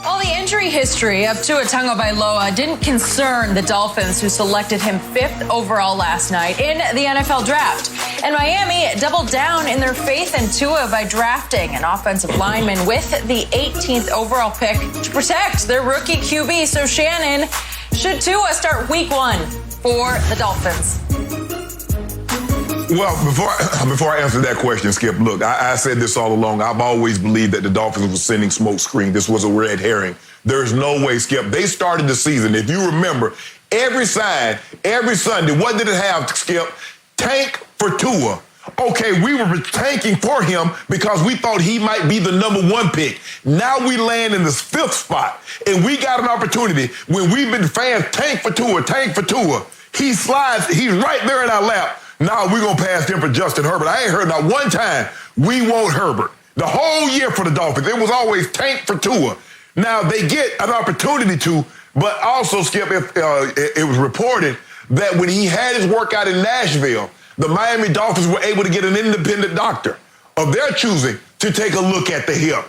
Well, the injury history of Tua Tagovailoa didn't concern the Dolphins, who selected him 5th overall last night in the NFL draft. And Miami doubled down in their faith in Tua by drafting an offensive lineman with the 18th overall pick to protect their rookie QB. So, Shannon, should Tua start week 1 for the Dolphins? Well, before I answer that question, Skip, look, I said this all along. I've always believed that the Dolphins were sending smoke screen. This was a red herring. There's no way, Skip. They started the season, if you remember, every Sunday, what did it have, Skip? Tank for Tua. Okay, we were tanking for him because we thought he might be the number 1 pick. Now we land in this 5th spot, and we got an opportunity when we've been fans, tank for Tua. He slides, he's right there in our lap. Now we're going to pass him for Justin Herbert. I ain't heard not one time we want Herbert. The whole year for the Dolphins, it was always tank for Tua. Now they get an opportunity to, but also, Skip, it was reported that when he had his workout in Nashville, the Miami Dolphins were able to get an independent doctor of their choosing to take a look at the hip.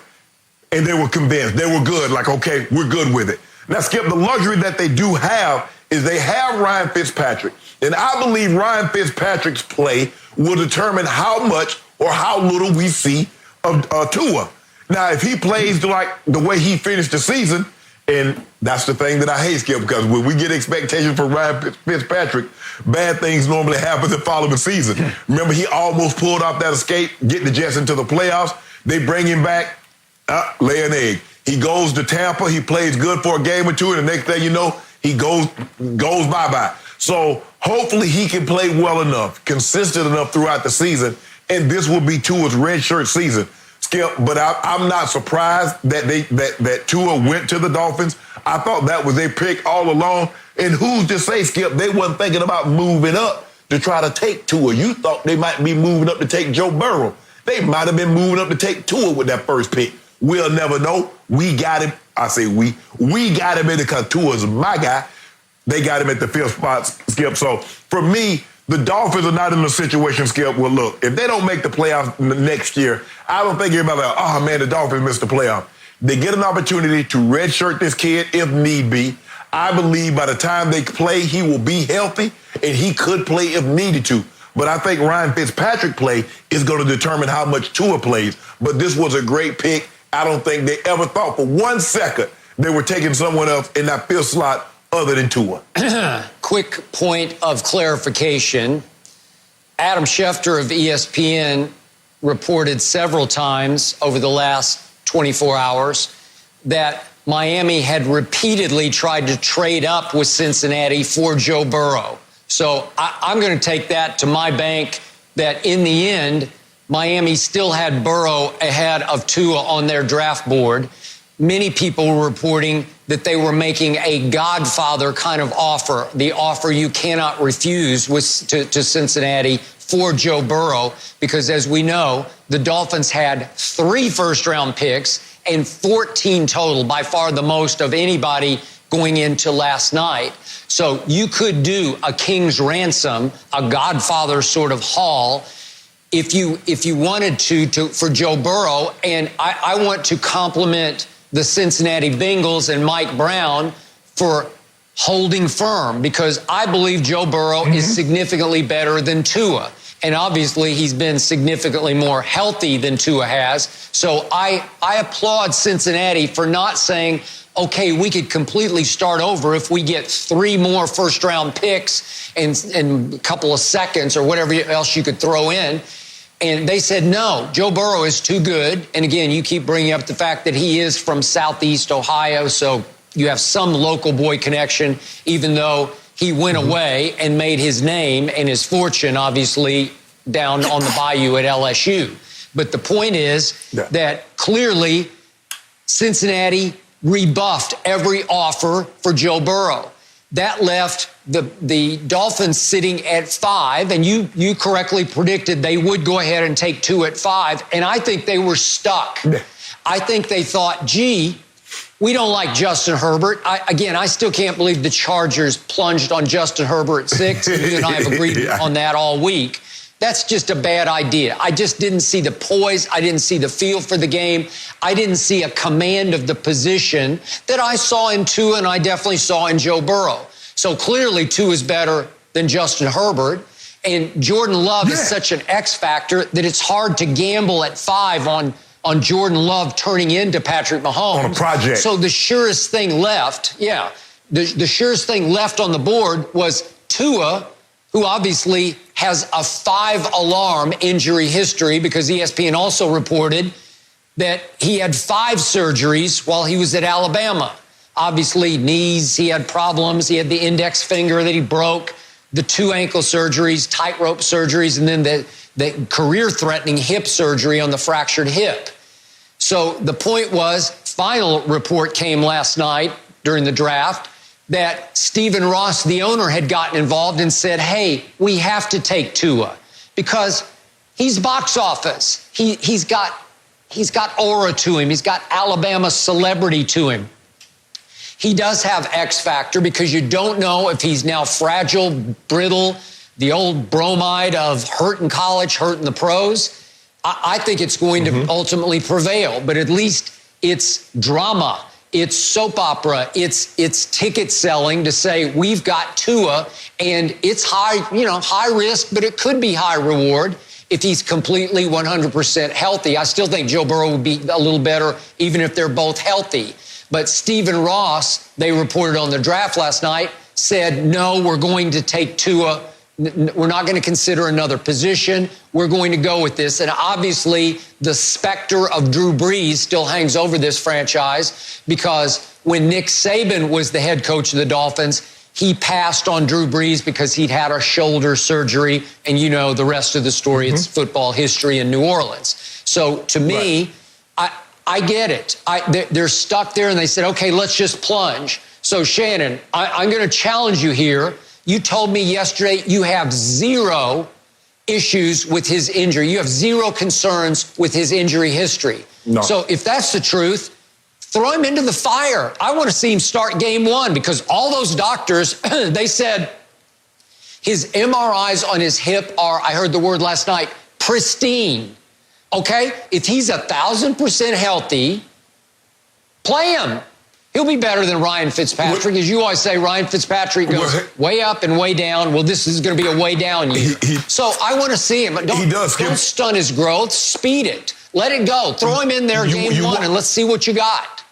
And they were convinced. They were good. Like, okay, we're good with it. Now, Skip, the luxury that they do have is they have Ryan Fitzpatrick. And I believe Ryan Fitzpatrick's play will determine how much or how little we see of Tua. Now, if he plays like the way he finished the season, and that's the thing that I hate, Skip, because when we get expectations for Ryan Fitzpatrick, bad things normally happen the following season. Remember, he almost pulled off that escape, getting the Jets into the playoffs. They bring him back, lay an egg. He goes to Tampa. He plays good for a game or two, and the next thing you know, he goes bye-bye. So hopefully he can play well enough, consistent enough throughout the season, and this will be Tua's redshirt season. Skip, but I'm not surprised that Tua went to the Dolphins. I thought that was their pick all along. And who's to say, Skip, they wasn't thinking about moving up to try to take Tua. You thought they might be moving up to take Joe Burrow. They might have been moving up to take Tua with that first pick. We'll never know. We got him. I say we got him in because Tua's my guy. They got him at the 5th spot, Skip. So for me, the Dolphins are not in a situation, Skip, well, look, if they don't make the playoffs next year, I don't think everybody's like, oh, man, the Dolphins missed the playoff. They get an opportunity to redshirt this kid if need be. I believe by the time they play, he will be healthy, and he could play if needed to. But I think Ryan Fitzpatrick play is going to determine how much Tua plays. But this was a great pick. I don't think they ever thought for 1 second they were taking someone else in that 5th slot other than Tua. Quick point of clarification. Adam Schefter of ESPN reported several times over the last 24 hours that Miami had repeatedly tried to trade up with Cincinnati for Joe Burrow. So I'm going to take that to my bank that in the end, Miami still had Burrow ahead of Tua on their draft board. Many people were reporting that they were making a Godfather kind of offer, the offer you cannot refuse to Cincinnati for Joe Burrow, because as we know, the Dolphins had 3 first-round picks and 14 total, by far the most of anybody going into last night. So you could do a king's ransom, a Godfather sort of haul, if you wanted to for Joe Burrow. And I want to compliment the Cincinnati Bengals and Mike Brown for holding firm, because I believe Joe Burrow is significantly better than Tua. And obviously he's been significantly more healthy than Tua has. So I applaud Cincinnati for not saying, okay, we could completely start over if we get 3 more first-round picks and a couple of seconds or whatever else you could throw in. And they said, no, Joe Burrow is too good. And again, you keep bringing up the fact that he is from Southeast Ohio, so you have some local boy connection, even though he went away and made his name and his fortune, obviously, down on the bayou at LSU. But the point is that clearly Cincinnati rebuffed every offer for Joe Burrow. That left the Dolphins sitting at 5, and you correctly predicted they would go ahead and take Tua at 5, and I think they were stuck. I think they thought, gee, we don't like Justin Herbert. I still can't believe the Chargers plunged on Justin Herbert at 6, and you and I have agreed on that all week. That's just a bad idea. I just didn't see the poise. I didn't see the feel for the game. I didn't see a command of the position that I saw in Tua and I definitely saw in Joe Burrow. So clearly Tua is better than Justin Herbert. And Jordan Love is such an X factor that it's hard to gamble at 5 on Jordan Love turning into Patrick Mahomes. On a project. So the surest thing left, the surest thing left on the board was Tua, who obviously has a 5-alarm injury history because ESPN also reported that he had 5 surgeries while he was at Alabama. Obviously, knees, he had problems. He had the index finger that he broke, the 2 ankle surgeries, tightrope surgeries, and then the career-threatening hip surgery on the fractured hip. So the point was, final report came last night during the draft that Stephen Ross, the owner, had gotten involved and said, hey, we have to take Tua because he's box office. He's got aura to him. He's got Alabama celebrity to him. He does have X factor because you don't know if he's now fragile, brittle, the old bromide of hurt in college, hurt in the pros. I think it's going to ultimately prevail, but at least it's drama. It's soap opera. It's ticket selling to say we've got Tua and it's high risk, but it could be high reward if he's completely 100% healthy. I still think Joe Burrow would be a little better even if they're both healthy. But Stephen Ross, they reported on the draft last night, said, no, we're going to take Tua. We're not going to consider another position. We're going to go with this. And obviously, the specter of Drew Brees still hangs over this franchise because when Nick Saban was the head coach of the Dolphins, he passed on Drew Brees because he'd had a shoulder surgery. And you know the rest of the story. It's football history in New Orleans. So to me, I get it. They're stuck there and they said, okay, let's just plunge. So Shannon, I'm going to challenge you here. You told me yesterday you have 0 issues with his injury. You have 0 concerns with his injury history. No. So if that's the truth, throw him into the fire. I want to see him start game 1 because all those doctors, they said his MRIs on his hip are, I heard the word last night, pristine. Okay? If he's 1,000% healthy, play him. He'll be better than Ryan Fitzpatrick. As you always say, Ryan Fitzpatrick goes way up and way down. Well, this is going to be a way down year. So I want to see him. Don't stun his growth. Speed it. Let it go. Throw him in there game 1 and let's see what you got.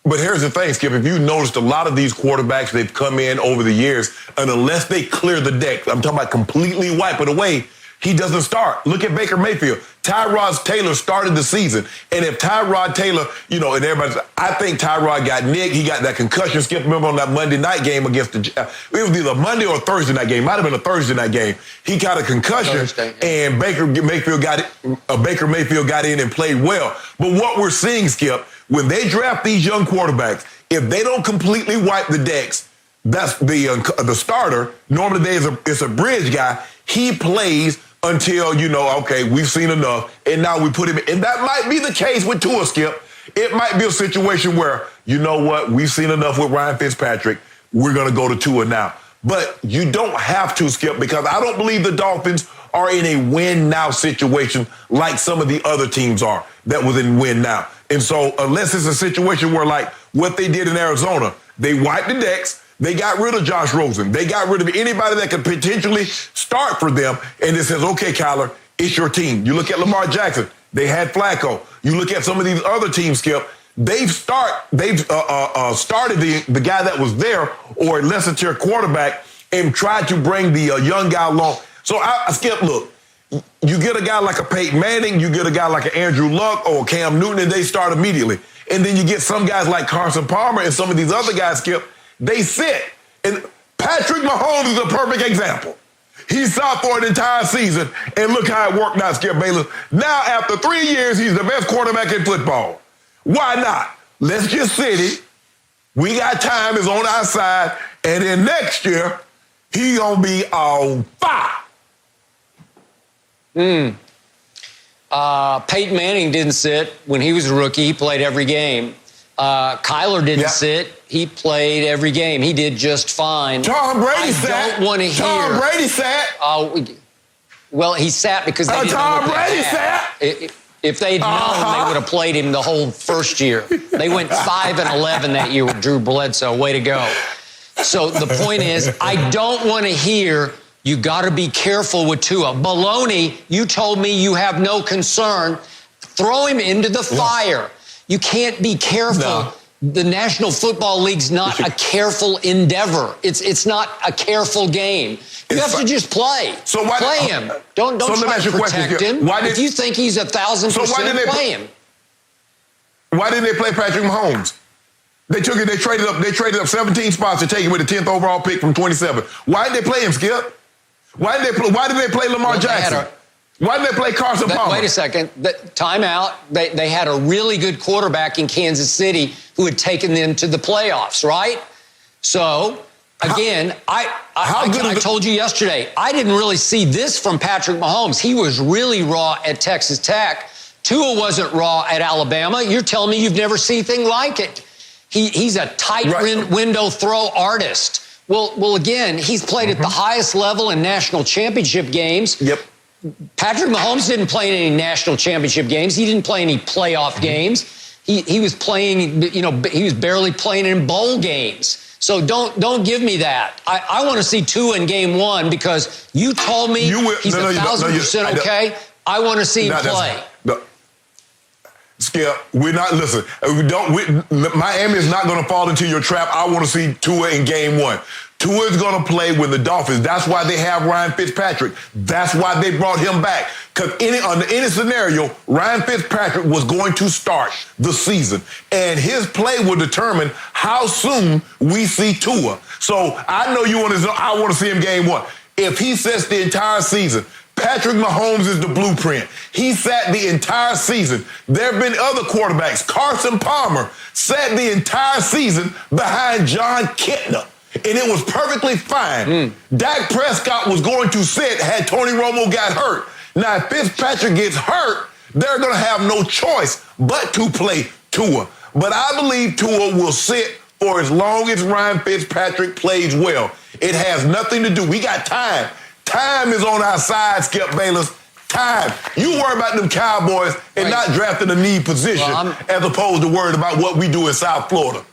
But here's the thing, Skip. If you noticed, a lot of these quarterbacks, they've come in over the years, and unless they clear the deck, I'm talking about completely wipe it away, he doesn't start. Look at Baker Mayfield. Tyrod Taylor started the season. And if Tyrod Taylor, and everybody's, I think Tyrod got nicked. He got that concussion. Skip, remember on that Monday night game against it was either Monday or Thursday night game. Might have been a Thursday night game. He got a concussion, and Baker Mayfield got in and played well. But what we're seeing, Skip, when they draft these young quarterbacks, if they don't completely wipe the decks, that's the starter. Normally it's a bridge guy. He plays until, okay, we've seen enough, and now we put him in. And that might be the case with Tua, Skip. It might be a situation where, you know what, we've seen enough with Ryan Fitzpatrick. We're going to go to Tua now. But you don't have to, Skip, because I don't believe the Dolphins are in a win-now situation like some of the other teams are that was in win-now. And so unless it's a situation where, like what they did in Arizona, they wiped the decks, they got rid of Josh Rosen. They got rid of anybody that could potentially start for them. And it says, okay, Kyler, it's your team. You look at Lamar Jackson. They had Flacco. You look at some of these other teams, Skip. They've started the guy that was there or a lesser tier quarterback and tried to bring the young guy along. So, Skip, look, you get a guy like a Peyton Manning, you get a guy like an Andrew Luck or Cam Newton, and they start immediately. And then you get some guys like Carson Palmer and some of these other guys, Skip, they sit. And Patrick Mahomes is a perfect example. He sat for an entire season, and look how it worked out, Skip Bayless. Now, after 3 years, he's the best quarterback in football. Why not? Let's just sit it. We got time, is on our side, and then next year, he gonna be on fire. Peyton Manning didn't sit when he was a rookie. He played every game. Kyler didn't sit. He played every game. He did just fine. Tom Brady sat. I don't want to hear. Tom Brady sat. Well, he sat because they didn't Tom know what Brady they had. sat. If they'd known, they would have played him the whole first year. They went 5-11 that year with Drew Bledsoe. Way to go. So the point is, I don't want to hear you got to be careful with Tua. Baloney, you told me you have no concern. Throw him into the fire. You can't be careful. No. The National Football League's not a careful endeavor. It's not a careful game. You have to just play. So why play him? Don't try to protect him. If you think he's 1,000%, play him. Why didn't they play Patrick Mahomes? They traded up 17 spots to take him with the 10th overall pick from 27. Why did they play him, Skip? Why did they play Lamar Jackson? Why did they play Carson Palmer? Wait a second. Timeout. They had a really good quarterback in Kansas City who had taken them to the playoffs, right? So, again, I told you yesterday, I didn't really see this from Patrick Mahomes. He was really raw at Texas Tech. Tua wasn't raw at Alabama. You're telling me you've never seen anything like it. He's a tight window throw artist. Well, again, he's played at the highest level in national championship games. Yep. Patrick Mahomes didn't play in any national championship games. He didn't play any playoff games. He was playing, he was barely playing in bowl games. So don't give me that. I want to see Tua in game one because you told me he's 1,000% okay. I want to see him play. Skip, we're not, listen, Miami is not going to fall into your trap. I want to see Tua in game one. Tua is going to play with the Dolphins. That's why they have Ryan Fitzpatrick. That's why they brought him back. Because under any scenario, Ryan Fitzpatrick was going to start the season. And his play will determine how soon we see Tua. So I know I want to see him game one. If he sets the entire season, Patrick Mahomes is the blueprint. He sat the entire season. There have been other quarterbacks. Carson Palmer sat the entire season behind John Kitna. And it was perfectly fine. Dak Prescott was going to sit had Tony Romo got hurt. Now, if Fitzpatrick gets hurt, they're going to have no choice but to play Tua. But I believe Tua will sit for as long as Ryan Fitzpatrick plays well. It has nothing to do. We got time. Time is on our side, Skip Bayless. Time. You worry about them Cowboys and not drafting a need position as opposed to worried about what we do in South Florida.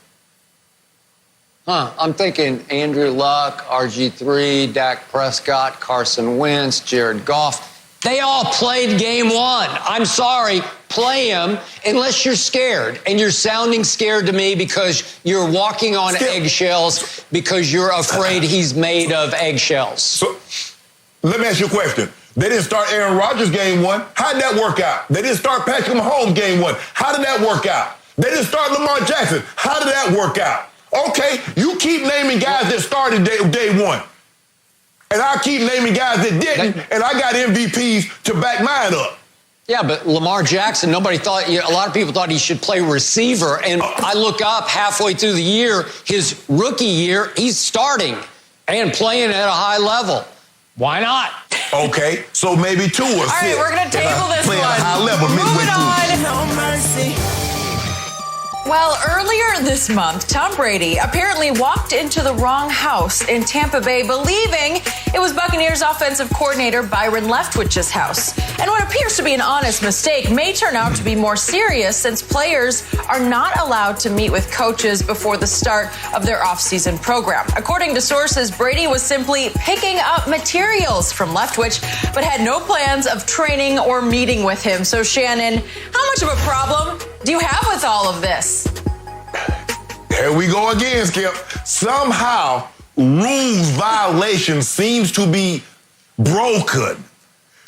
I'm thinking Andrew Luck, RG3, Dak Prescott, Carson Wentz, Jared Goff. They all played game one. I'm sorry, play them unless you're scared. And you're sounding scared to me because you're walking on eggshells because you're afraid he's made of eggshells. So, let me ask you a question. They didn't start Aaron Rodgers game one. How did that work out? They didn't start Patrick Mahomes game one. How did that work out? They didn't start Lamar Jackson. How did that work out? Okay, you keep naming guys that started day one. And I'll keep naming guys that didn't, and I got MVPs to back mine up. Yeah, but Lamar Jackson, a lot of people thought he should play receiver. And I look up halfway through the year, his rookie year, he's starting and playing at a high level. Why not? Okay, so maybe Tua. All right, we're going to table this one. At a high level midway through. No mercy. Well, earlier this month, Tom Brady apparently walked into the wrong house in Tampa Bay, believing it was Buccaneers offensive coordinator Byron Leftwich's house. And what appears to be an honest mistake may turn out to be more serious since players are not allowed to meet with coaches before the start of their offseason program. According to sources, Brady was simply picking up materials from Leftwich, but had no plans of training or meeting with him. So, Shannon, how much of a problem do you have with all of this? Here we go again, Skip. Somehow, rules violation seems to be broken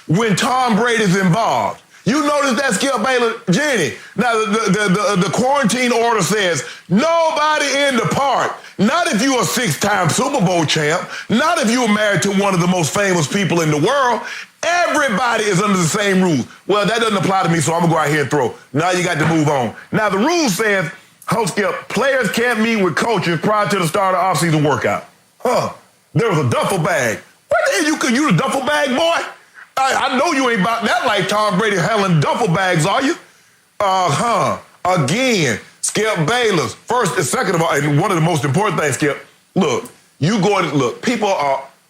when Tom Brady's involved. You notice that, Skip Bayless? Jenny, now the quarantine order says nobody in the park. Not if you're a 6-time Super Bowl champ. Not if you're married to one of the most famous people in the world. Everybody is under the same rules. Well, that doesn't apply to me, so I'm going to go out here and throw. Now you got to move on. Now, the rule says, Skip, players can't meet with coaches prior to the start of offseason workout. There was a duffel bag. What the hell you could use a duffel bag, boy? I know you ain't about that like Tom Brady handling duffel bags, are you? Again, Skip Bayless. First and second of all, and one of the most important things, Skip, people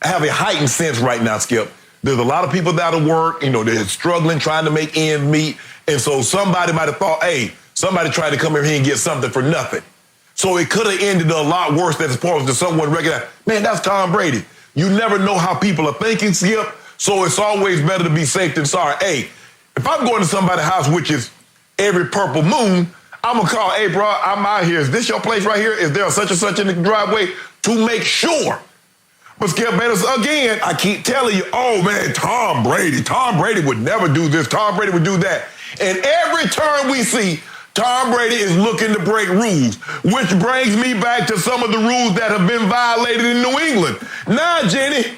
have a heightened sense right now, Skip. There's a lot of people that are work, they're struggling, trying to make ends meet. And so somebody might have thought, hey, somebody tried to come in here and get something for nothing. So it could have ended a lot worse than opposed to someone recognize, man, that's Tom Brady. You never know how people are thinking, Skip. So it's always better to be safe than sorry. Hey, if I'm going to somebody's house, which is every purple moon, I'm going to call, hey, bro, I'm out here. Is this your place right here? Is there such and such in the driveway? To make sure. But Skip Bayless, again, I keep telling you, oh, man, Tom Brady would never do this. Tom Brady would do that. And every turn we see, Tom Brady is looking to break rules, which brings me back to some of the rules that have been violated in New England. Now, Jenny,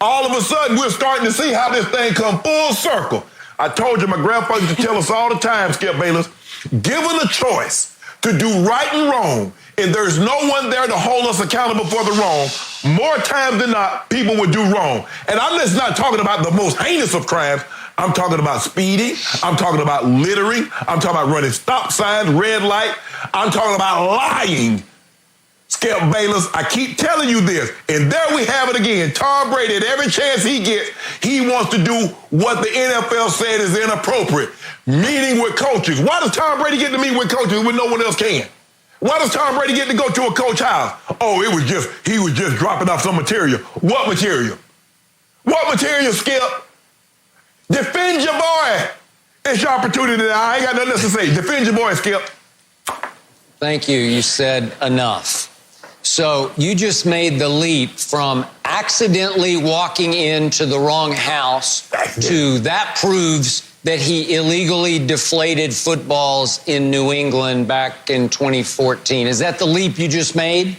all of a sudden, we're starting to see how this thing come full circle. I told you, my grandfather used to tell us all the time, Skip Bayless, given a choice to do right and wrong, and there's no one there to hold us accountable for the wrong, more times than not, people would do wrong. And I'm just not talking about the most heinous of crimes. I'm talking about speeding. I'm talking about littering. I'm talking about running stop signs, red light. I'm talking about lying. Skip Bayless, I keep telling you this, and there we have it again. Tom Brady, at every chance he gets, he wants to do what the NFL said is inappropriate, meeting with coaches. Why does Tom Brady get to meet with coaches when no one else can? Why does Tom Brady get to go to a coach's house? Oh, he was just dropping off some material. What material? What material, Skip? Defend your boy. It's your opportunity. I ain't got nothing else to say. Defend your boy, Skip. Thank you. You said enough. So you just made the leap from accidentally walking into the wrong house to that proves that he illegally deflated footballs in New England back in 2014. Is that the leap you just made?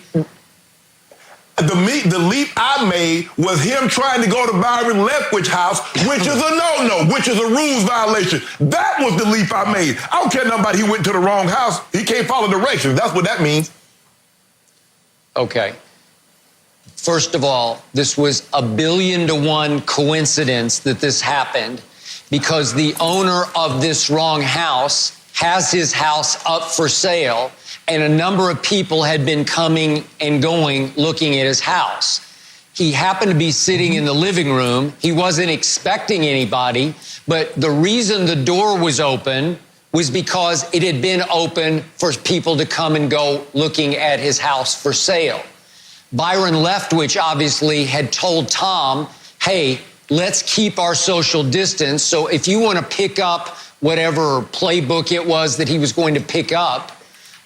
The leap I made was him trying to go to Byron Leftwich's house, which is a no-no, which is a rules violation. That was the leap I made. I don't care nothing about he went to the wrong house. He can't follow directions. That's what that means. Okay. First of all, this was a 1,000,000,000 coincidence that this happened because the owner of this wrong house has his house up for sale, and a number of people had been coming and going looking at his house. He happened to be sitting in the living room. He wasn't expecting anybody, but the reason the door was open was because it had been open for people to come and go looking at his house for sale. Byron Leftwich obviously had told Tom, hey, let's keep our social distance. So if you want to pick up whatever playbook it was that he was going to pick up,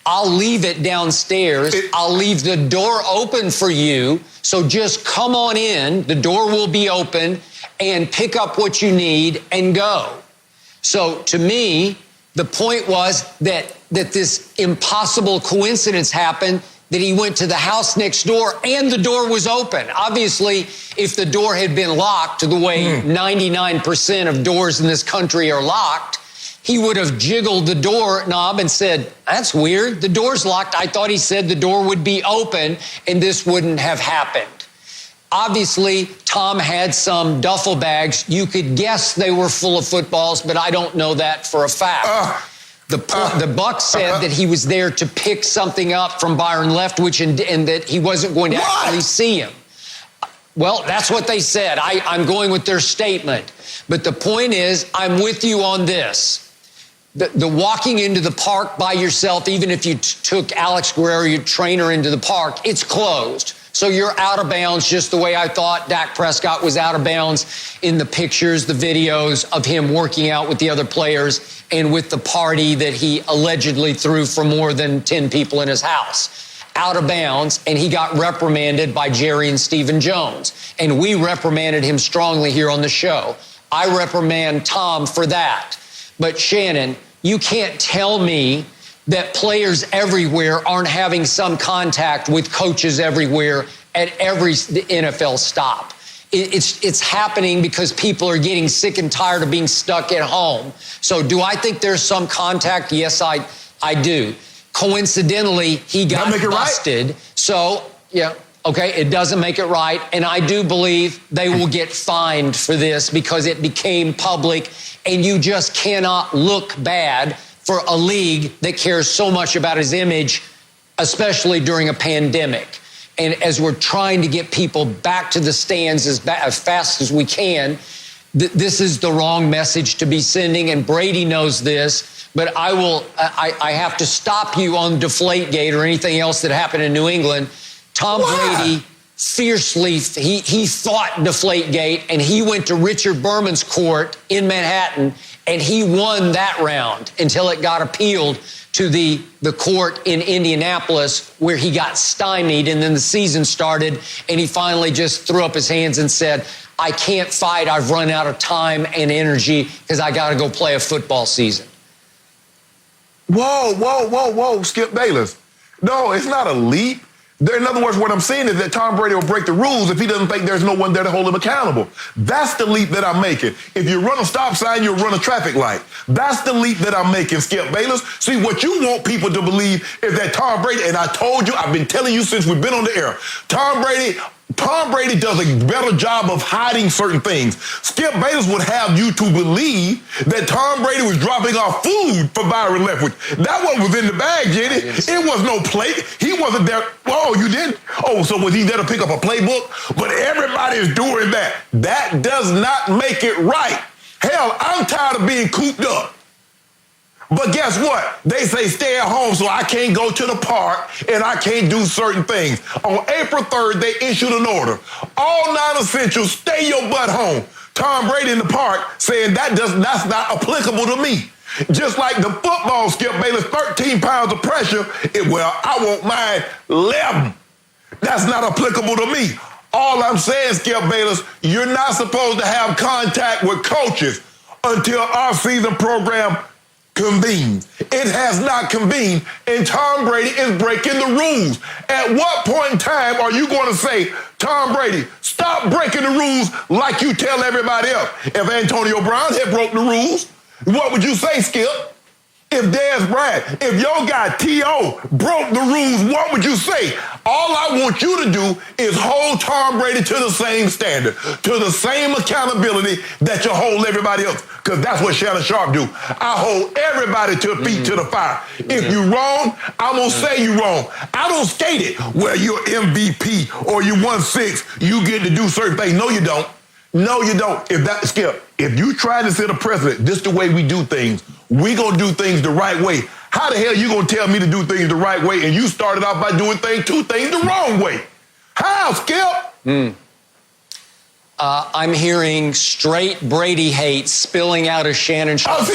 I'll leave it downstairs. I'll leave the door open for you. So just come on in. The door will be open and pick up what you need and go. So to me, the point was that this impossible coincidence happened, that he went to the house next door and the door was open. Obviously, if the door had been locked the way 99% of doors in this country are locked, he would have jiggled the door knob and said, that's weird, the door's locked. I thought he said the door would be open and this wouldn't have happened. Obviously, Tom had some duffel bags. You could guess they were full of footballs, but I don't know that for a fact. The Bucs said that he was there to pick something up from Byron Leftwich and that he wasn't going to actually see him. Well, that's what they said. I'm going with their statement. But the point is, I'm with you on this. The walking into the park by yourself, even if you took Alex Guerrero, your trainer, into the park, it's closed. So you're out of bounds, just the way I thought Dak Prescott was out of bounds in the pictures, the videos of him working out with the other players and with the party that he allegedly threw for more than 10 people in his house. Out of bounds, and he got reprimanded by Jerry and Stephen Jones. And we reprimanded him strongly here on the show. I reprimand Tom for that. But Shannon, you can't tell me that players everywhere aren't having some contact with coaches everywhere at every NFL stop. It's happening because people are getting sick and tired of being stuck at home. So do I think there's some contact? Yes, I do. Coincidentally, he got busted. Right. So, yeah, okay, it doesn't make it right. And I do believe they will get fined for this because it became public, and you just cannot look bad for a league that cares so much about his image, especially during a pandemic. And as we're trying to get people back to the stands as fast as we can, this is the wrong message to be sending, and Brady knows this. But I have to stop you on Deflategate or anything else that happened in New England. Tom Brady fiercely, he fought Deflategate, and he went to Richard Berman's court in Manhattan, and he won that round until it got appealed to the court in Indianapolis, where he got stymied, and then the season started, and he finally just threw up his hands and said, I can't fight. I've run out of time and energy because I got to go play a football season. Whoa, Skip Bayless. No, it's not a leap. In other words, what I'm saying is that Tom Brady will break the rules if he doesn't think there's no one there to hold him accountable. That's the leap that I'm making. If you run a stop sign, you'll run a traffic light. That's the leap that I'm making, Skip Bayless. See, what you want people to believe is that Tom Brady, and I told you, I've been telling you since we've been on the air, Tom Brady does a better job of hiding certain things. Skip Bayless would have you to believe that Tom Brady was dropping off food for Byron Leftwich. That one was in the bag, Jenny. It was no plate. He wasn't there. Oh, you didn't? Oh, so was he there to pick up a playbook? But everybody is doing that. That does not make it right. Hell, I'm tired of being cooped up. But guess what? They say stay at home, so I can't go to the park and I can't do certain things. On April 3rd, they issued an order. All non-essentials, stay your butt home. Tom Brady in the park saying that's not applicable to me. Just like the football, Skip Bayless, 13 pounds of pressure, I won't mind 11. That's not applicable to me. All I'm saying, Skip Bayless, you're not supposed to have contact with coaches until our season program convened. It has not convened, and Tom Brady is breaking the rules. At what point in time are you going to say, Tom Brady, stop breaking the rules like you tell everybody else? If Antonio Brown had broke the rules, what would you say, Skip? If Dez Bryant, if your guy T.O. broke the rules, what would you say? All I want you to do is hold Tom Brady to the same standard, to the same accountability that you hold everybody else, because that's what Shannon Sharpe do. I hold everybody to feet to the fire. If you're wrong, I'm going to say you're wrong. I don't state it, well, you're MVP or you won 6, you get to do certain things. No, you don't. No, you don't. Skip, if you try to set a precedent, this is the way we do things. We gonna do things the right way. How the hell you gonna tell me to do things the right way and you started off by doing two things the wrong way? How, Skip? I'm hearing straight Brady hate spilling out of Shannon Sharpe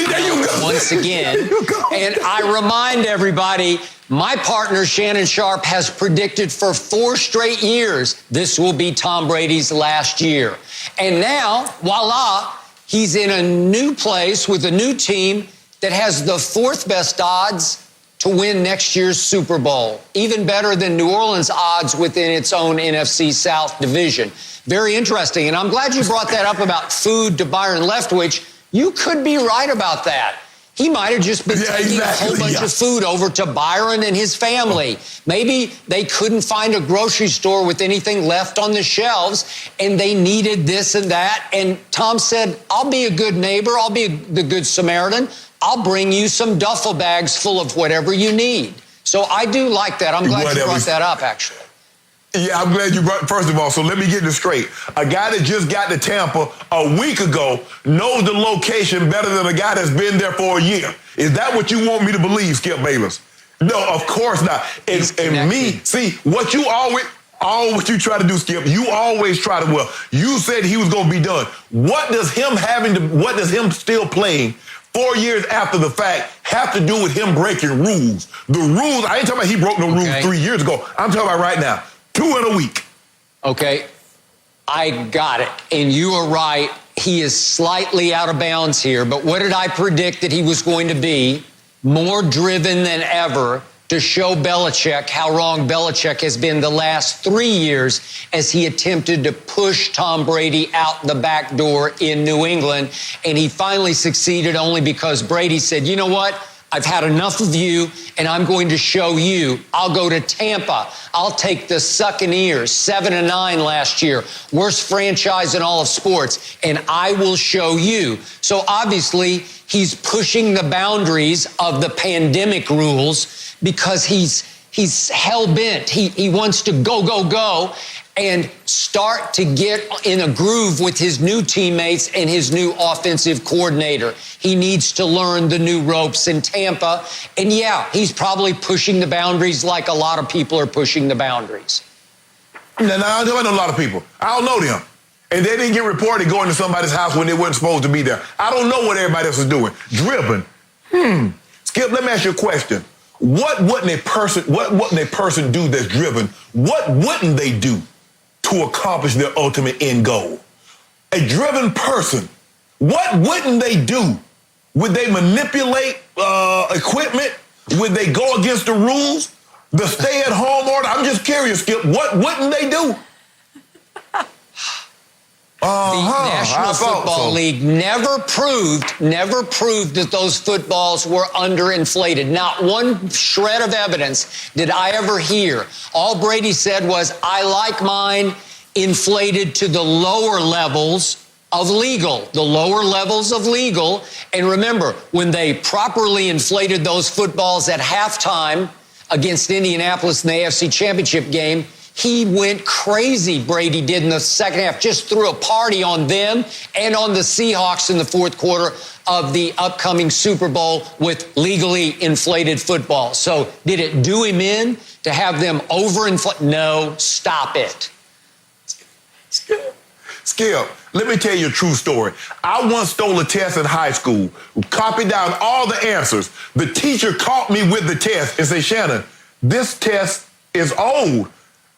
once again. And I remind everybody, my partner Shannon Sharpe has predicted for 4 straight years this will be Tom Brady's last year. And now, voila, he's in a new place with a new team that has the 4th best odds to win next year's Super Bowl, even better than New Orleans' odds within its own NFC South division. Very interesting, and I'm glad you brought that up about food to Byron Leftwich. You could be right about that. He might have just been taking a whole bunch of food over to Byron and his family. Maybe they couldn't find a grocery store with anything left on the shelves, and they needed this and that. And Tom said, I'll be a good neighbor. I'll be the good Samaritan. I'll bring you some duffel bags full of whatever you need. So I do like that. I'm glad you brought that up, actually. Yeah, I'm glad you brought, first of all, so let me get this straight. A guy that just got to Tampa a week ago knows the location better than a guy that's been there for a year. Is that what you want me to believe, Skip Bayless? No, of course not. And me, see, what you what you try to do, Skip, you always try to, you said he was going to be done. What does him still playing 4 years after the fact have to do with him breaking rules? The rules, I ain't talking about he broke no rules 3 years ago. I'm talking about right now. 2 in a week. Okay, I got it. And you are right. he is slightly out of bounds here, but what did I predict that he was going to be? More driven than ever to show Belichick how wrong Belichick has been the last 3 years as he attempted to push Tom Brady out the back door in New England. And he finally succeeded only because Brady said, you know what? I've had enough of you, and I'm going to show you. I'll go to Tampa. I'll take the Succaneers, 7-9 last year, worst franchise in all of sports, and I will show you. So obviously, he's pushing the boundaries of the pandemic rules because he's hell-bent. He wants to go, and start to get in a groove with his new teammates and his new offensive coordinator. He needs to learn the new ropes in Tampa. And yeah, he's probably pushing the boundaries like a lot of people are pushing the boundaries. Now, I know a lot of people. I don't know them. And they didn't get reported going to somebody's house when they weren't supposed to be there. I don't know what everybody else is doing. Dribbling. Skip, let me ask you a question. What wouldn't a person do that's driven? What wouldn't they do to accomplish their ultimate end goal? A driven person, what wouldn't they do? Would they manipulate equipment? Would they go against the rules? The stay-at-home order? I'm just curious, Skip. What wouldn't they do? The National Football League never proved that those footballs were underinflated. Not one shred of evidence did I ever hear. All Brady said was, I like mine inflated to the lower levels of legal. The lower levels of legal. And remember, when they properly inflated those footballs at halftime against Indianapolis in the AFC Championship game, he went crazy, Brady did in the second half, just threw a party on them and on the Seahawks in the fourth quarter of the upcoming Super Bowl with legally inflated football. So did it do him in to have them overinflate? No, stop it. Skip, let me tell you a true story. I once stole a test in high school, copied down all the answers. The teacher caught me with the test and said, Shannon, this test is old.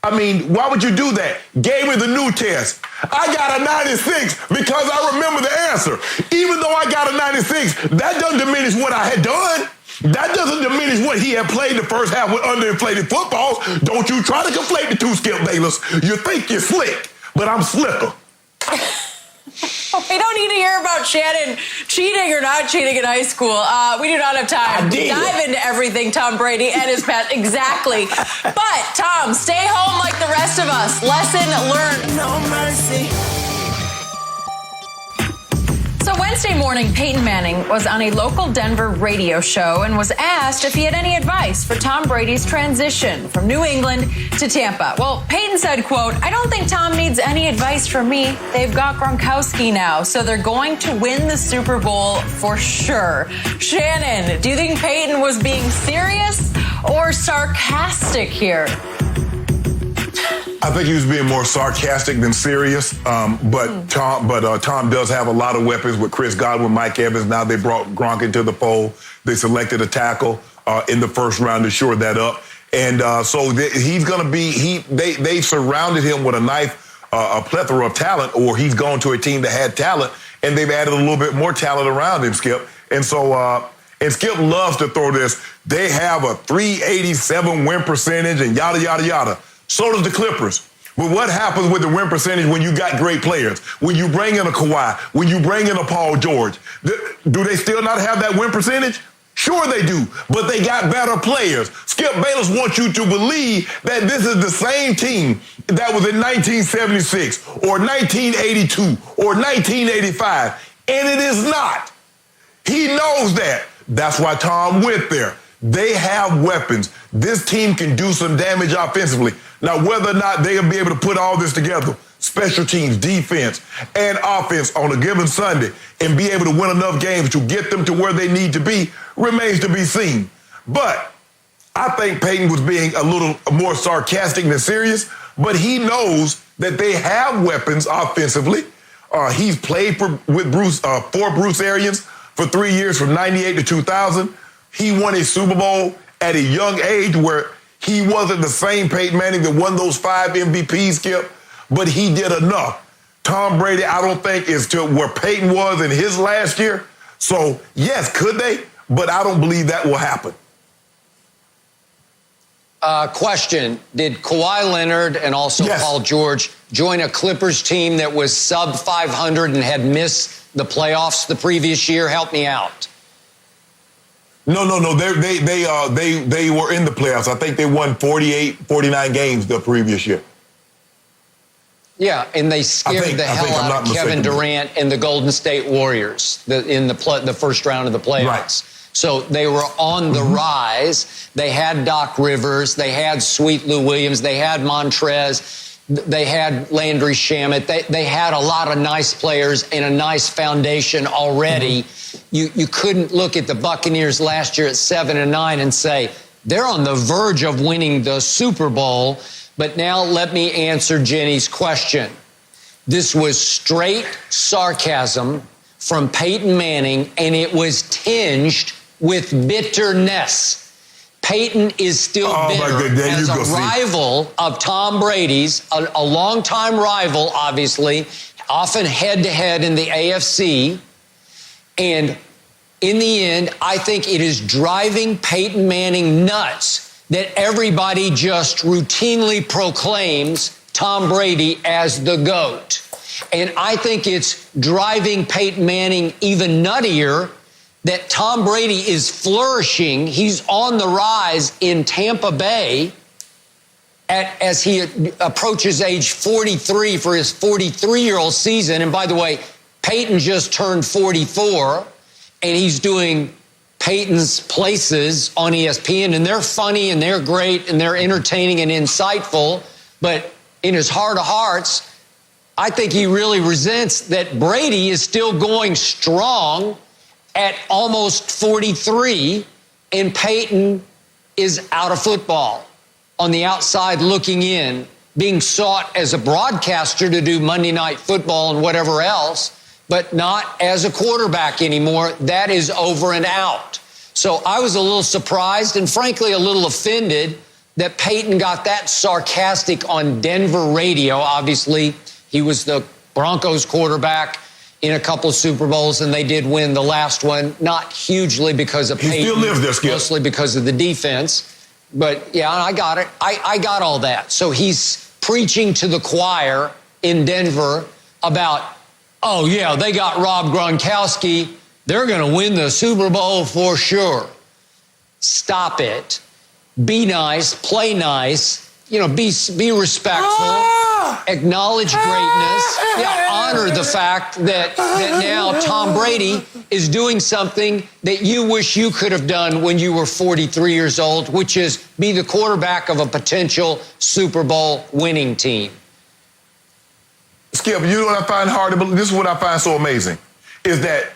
I mean, why would you do that? Gave me the new test. I got a 96 because I remember the answer. Even though I got a 96, that doesn't diminish what I had done. That doesn't diminish what he had played the first half with underinflated footballs. Don't you try to conflate the two, Skip Bayless. You think you're slick, but I'm slicker. We don't need to hear about Shannon cheating or not cheating in high school. We do not have time to dive into everything Tom Brady and his past. Exactly. But, Tom, stay home like the rest of us. Lesson learned. No mercy. So Wednesday morning, Peyton Manning was on a local Denver radio show and was asked if he had any advice for Tom Brady's transition from New England to Tampa. Well, Peyton said, quote, I don't think Tom needs any advice from me. They've got Gronkowski now, so they're going to win the Super Bowl for sure. Shannon, do you think Peyton was being serious or sarcastic here? I think he was being more sarcastic than serious, but Tom does have a lot of weapons with Chris Godwin, Mike Evans. Now they brought Gronk into the fold. They selected a tackle in the first round to shore that up, and so he's going to be. They surrounded him with a plethora of talent, or he's gone to a team that had talent, and they've added a little bit more talent around him, Skip. And so, and Skip loves to throw this. They have a 387 win percentage, and yada yada yada. So does the Clippers. But what happens with the win percentage when you got great players? When you bring in a Kawhi, when you bring in a Paul George, do they still not have that win percentage? Sure they do, but they got better players. Skip Bayless wants you to believe that this is the same team that was in 1976 or 1982 or 1985, and it is not. He knows that. That's why Tom went there. They have weapons. This team can do some damage offensively. Now, whether or not they'll be able to put all this together, special teams, defense, and offense on a given Sunday, and be able to win enough games to get them to where they need to be, remains to be seen. But I think Peyton was being a little more sarcastic than serious, but he knows that they have weapons offensively. He's played for Bruce Arians for 3 years, from 98 to 2000. He won a Super Bowl at a young age where he wasn't the same Peyton Manning that won those 5 MVPs, Skip, but he did enough Tom Brady, I don't think, is to where Peyton was in his last year. So, yes, could they? But I don't believe that will happen. Question. Did Kawhi Leonard and also Paul George join a Clippers team that was sub 500 and had missed the playoffs the previous year? Help me out. No. They were in the playoffs. I think they won 48, 49 games the previous year. Yeah, and they scared the hell out of Kevin Durant and the Golden State Warriors in the first round of the playoffs. Right. So they were on the rise. They had Doc Rivers. They had Sweet Lou Williams. They had Montrez. They had Landry Shamet. They had a lot of nice players and a nice foundation already. You couldn't look at the Buccaneers last year at 7-9 and say, they're on the verge of winning the Super Bowl. But now let me answer Jenny's question. This was straight sarcasm from Peyton Manning, and it was tinged with bitterness. Peyton is still bitter as a rival of Tom Brady's, a longtime rival, obviously, often head-to-head in the AFC. And in the end, I think it is driving Peyton Manning nuts that everybody just routinely proclaims Tom Brady as the GOAT. And I think it's driving Peyton Manning even nuttier that Tom Brady is flourishing. He's on the rise in Tampa Bay as he approaches age 43 for his 43-year-old season. And by the way, Peyton just turned 44, and he's doing Peyton's Places on ESPN, and they're funny, and they're great, and they're entertaining and insightful. But in his heart of hearts, I think he really resents that Brady is still going strong at almost 43, and Peyton is out of football, on the outside looking in, being sought as a broadcaster to do Monday Night Football and whatever else, but not as a quarterback anymore. That is over and out. So I was a little surprised and frankly a little offended that Peyton got that sarcastic on Denver radio. Obviously, he was the Broncos quarterback in a couple of Super Bowls, and they did win the last one, not hugely because of Peyton, still lives there, Skip. Mostly because of the defense. But, yeah, I got it. I got all that. So he's preaching to the choir in Denver about, oh, yeah, they got Rob Gronkowski. They're going to win the Super Bowl for sure. Stop it. Be nice. Play nice. You know, be respectful. Acknowledge greatness. Yeah, honor the fact that now Tom Brady is doing something that you wish you could have done when you were 43 years old, which is be the quarterback of a potential Super Bowl winning team. Skip, you know what I find hard to believe? This is what I find so amazing, is that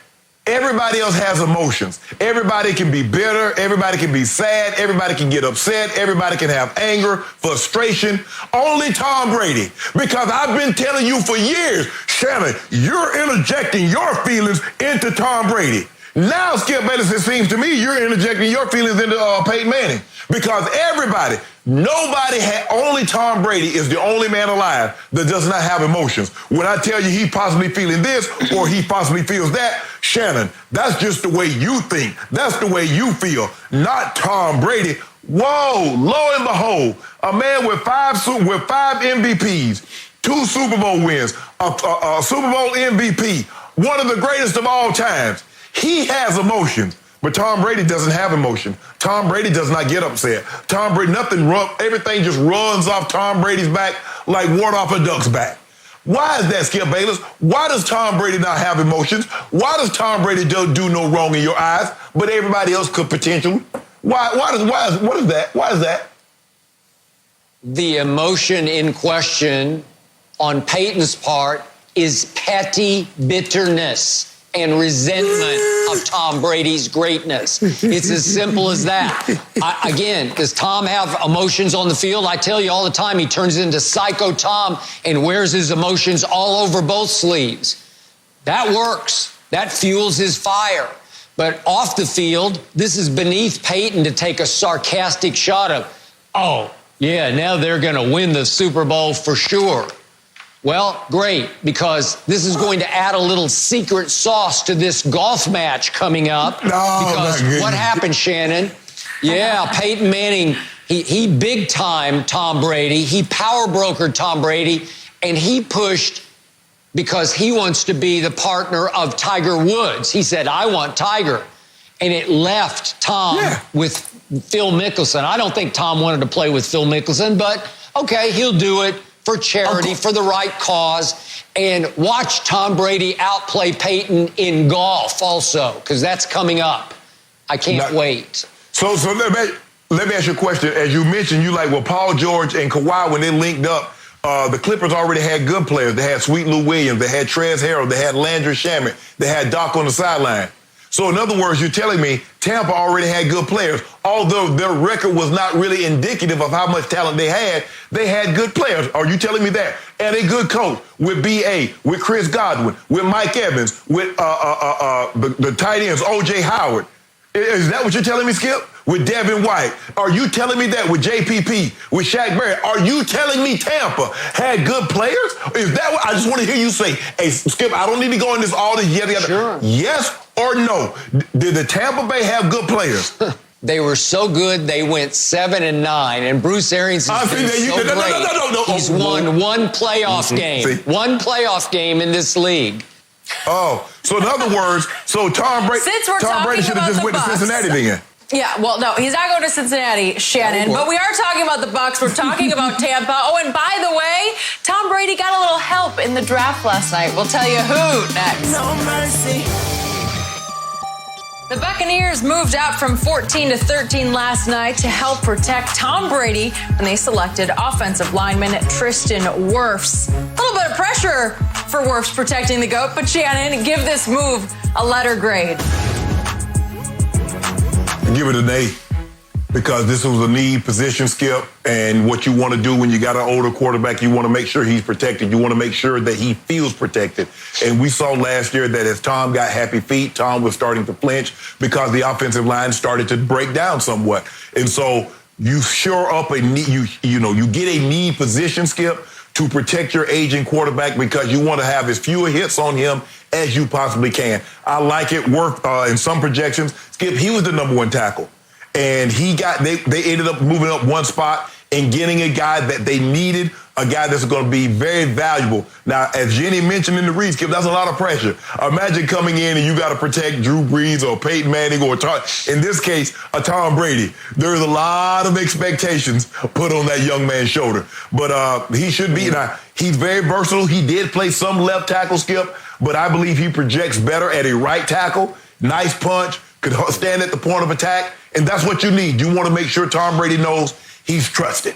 everybody else has emotions. Everybody can be bitter. Everybody can be sad. Everybody can get upset. Everybody can have anger, frustration. Only Tom Brady. Because I've been telling you for years, Shannon, you're interjecting your feelings into Tom Brady. Now, Skip Bayless, it seems to me you're interjecting your feelings into Peyton Manning. Because only Tom Brady is the only man alive that does not have emotions. When I tell you he possibly feeling this or he possibly feels that, Shannon, that's just the way you think. That's the way you feel, not Tom Brady. Whoa, lo and behold, a man with five MVPs, 2 Super Bowl wins, a Super Bowl MVP, one of the greatest of all times. He has emotions. But Tom Brady doesn't have emotion. Tom Brady does not get upset. Tom Brady, everything just runs off Tom Brady's back like water off a duck's back. Why is that, Skip Bayless? Why does Tom Brady not have emotions? Why does Tom Brady do no wrong in your eyes, but everybody else could potentially? What is that? The emotion in question on Peyton's part is petty bitterness and resentment of Tom Brady's greatness. It's as simple as that. Again, does Tom have emotions on the field? I tell you all the time, he turns into Psycho Tom and wears his emotions all over both sleeves. That works. That fuels his fire. But off the field, this is beneath Peyton to take a sarcastic shot of, oh, yeah, now they're going to win the Super Bowl for sure. Well, great, because this is going to add a little secret sauce to this golf match coming up. Because what happened, Shannon? Yeah, Peyton Manning, he big time Tom Brady. He power brokered Tom Brady, and he pushed because he wants to be the partner of Tiger Woods. He said, I want Tiger. And it left Tom with Phil Mickelson. I don't think Tom wanted to play with Phil Mickelson, but okay, he'll do it for charity, for the right cause. And watch Tom Brady outplay Peyton in golf also, because that's coming up. I can't wait. So let me ask you a question. As you mentioned, you like, well, Paul George and Kawhi, when they linked up, the Clippers already had good players. They had Sweet Lou Williams. They had Trez Harrell. They had Landry Shamet. They had Doc on the sideline. So in other words, you're telling me Tampa already had good players. Although their record was not really indicative of how much talent they had good players. Are you telling me that? And a good coach with B.A., with Chris Godwin, with Mike Evans, with the tight ends, O.J. Howard. Is that what you're telling me, Skip? With Devin White? Are you telling me that with JPP, with Shaq Barrett? Are you telling me Tampa had good players? Is that what I just want to hear you say? Hey, Skip, I don't need to go in this all this yet. Sure. Yes or no? Did the Tampa Bay have good players? They were so good, they went 7-9, and Bruce Arians has been so great. No. He's won one playoff game. One playoff game in this league. Oh, so in other words, so Tom Brady should have just went to Cincinnati then. Yeah, well, no, he's not going to Cincinnati, Shannon, but we are talking about the Bucs. We're talking about Tampa. Oh, and by the way, Tom Brady got a little help in the draft last night. We'll tell you who next. No mercy. The Buccaneers moved out from 14 to 13 last night to help protect Tom Brady when they selected offensive lineman Tristan Wirfs. A little bit of pressure for Wirfs protecting the GOAT, but Shannon, give this move a letter grade. Give it an A, because this was a need position, Skip, and what you want to do when you got an older quarterback, you want to make sure he's protected. You want to make sure that he feels protected. And we saw last year that as Tom got happy feet, Tom was starting to flinch because the offensive line started to break down somewhat. And so you shore up a knee, you get a need position, Skip, to protect your aging quarterback because you want to have as few hits on him as you possibly can. I like it. In some projections, Skip, he was the number one tackle. And they ended up moving up one spot and getting a guy that they needed, a guy that's going to be very valuable. Now, as Jenny mentioned in the read, Skip, that's a lot of pressure. Imagine coming in and you got to protect Drew Brees or Peyton Manning or, in this case, a Tom Brady. There's a lot of expectations put on that young man's shoulder. But he should be. Now, he's very versatile. He did play some left tackle, Skip, but I believe he projects better at a right tackle. Nice punch, could stand at the point of attack, and that's what you need. You want to make sure Tom Brady knows he's trusted.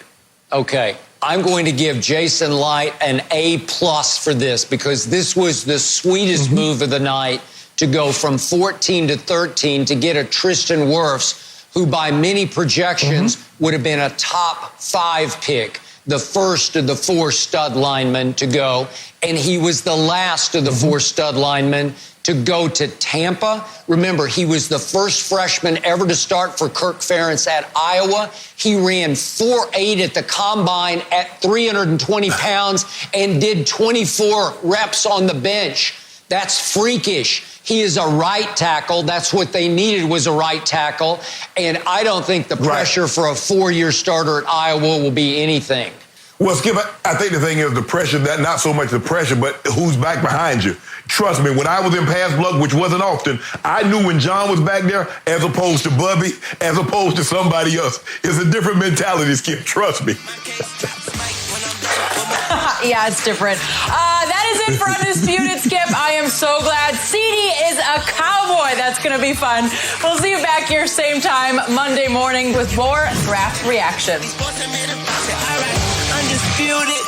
Okay, I'm going to give Jason Light an A+ for this because this was the sweetest move of the night to go from 14 to 13 to get a Tristan Wirfs, who by many projections would have been a top 5 pick, the first of the 4 stud linemen to go, and he was the last of the 4 stud linemen to go to Tampa. Remember, he was the first freshman ever to start for Kirk Ferentz at Iowa. He ran 4.8 at the combine at 320 pounds and did 24 reps on the bench. That's freakish. He is a right tackle. That's what they needed, was a right tackle. And I don't think the pressure for a 4-year starter at Iowa will be anything. Well, Skip, I think the thing is the pressure, that not so much the pressure, but who's back behind you. Trust me, when I was in pass block, which wasn't often, I knew when John was back there, as opposed to Bubby, as opposed to somebody else. It's a different mentality, Skip. Trust me. Yeah, it's different. That is it for Undisputed, Skip. I am so glad CeeDee is a Cowboy. That's going to be fun. We'll see you back here same time Monday morning with more draft reactions. Undisputed.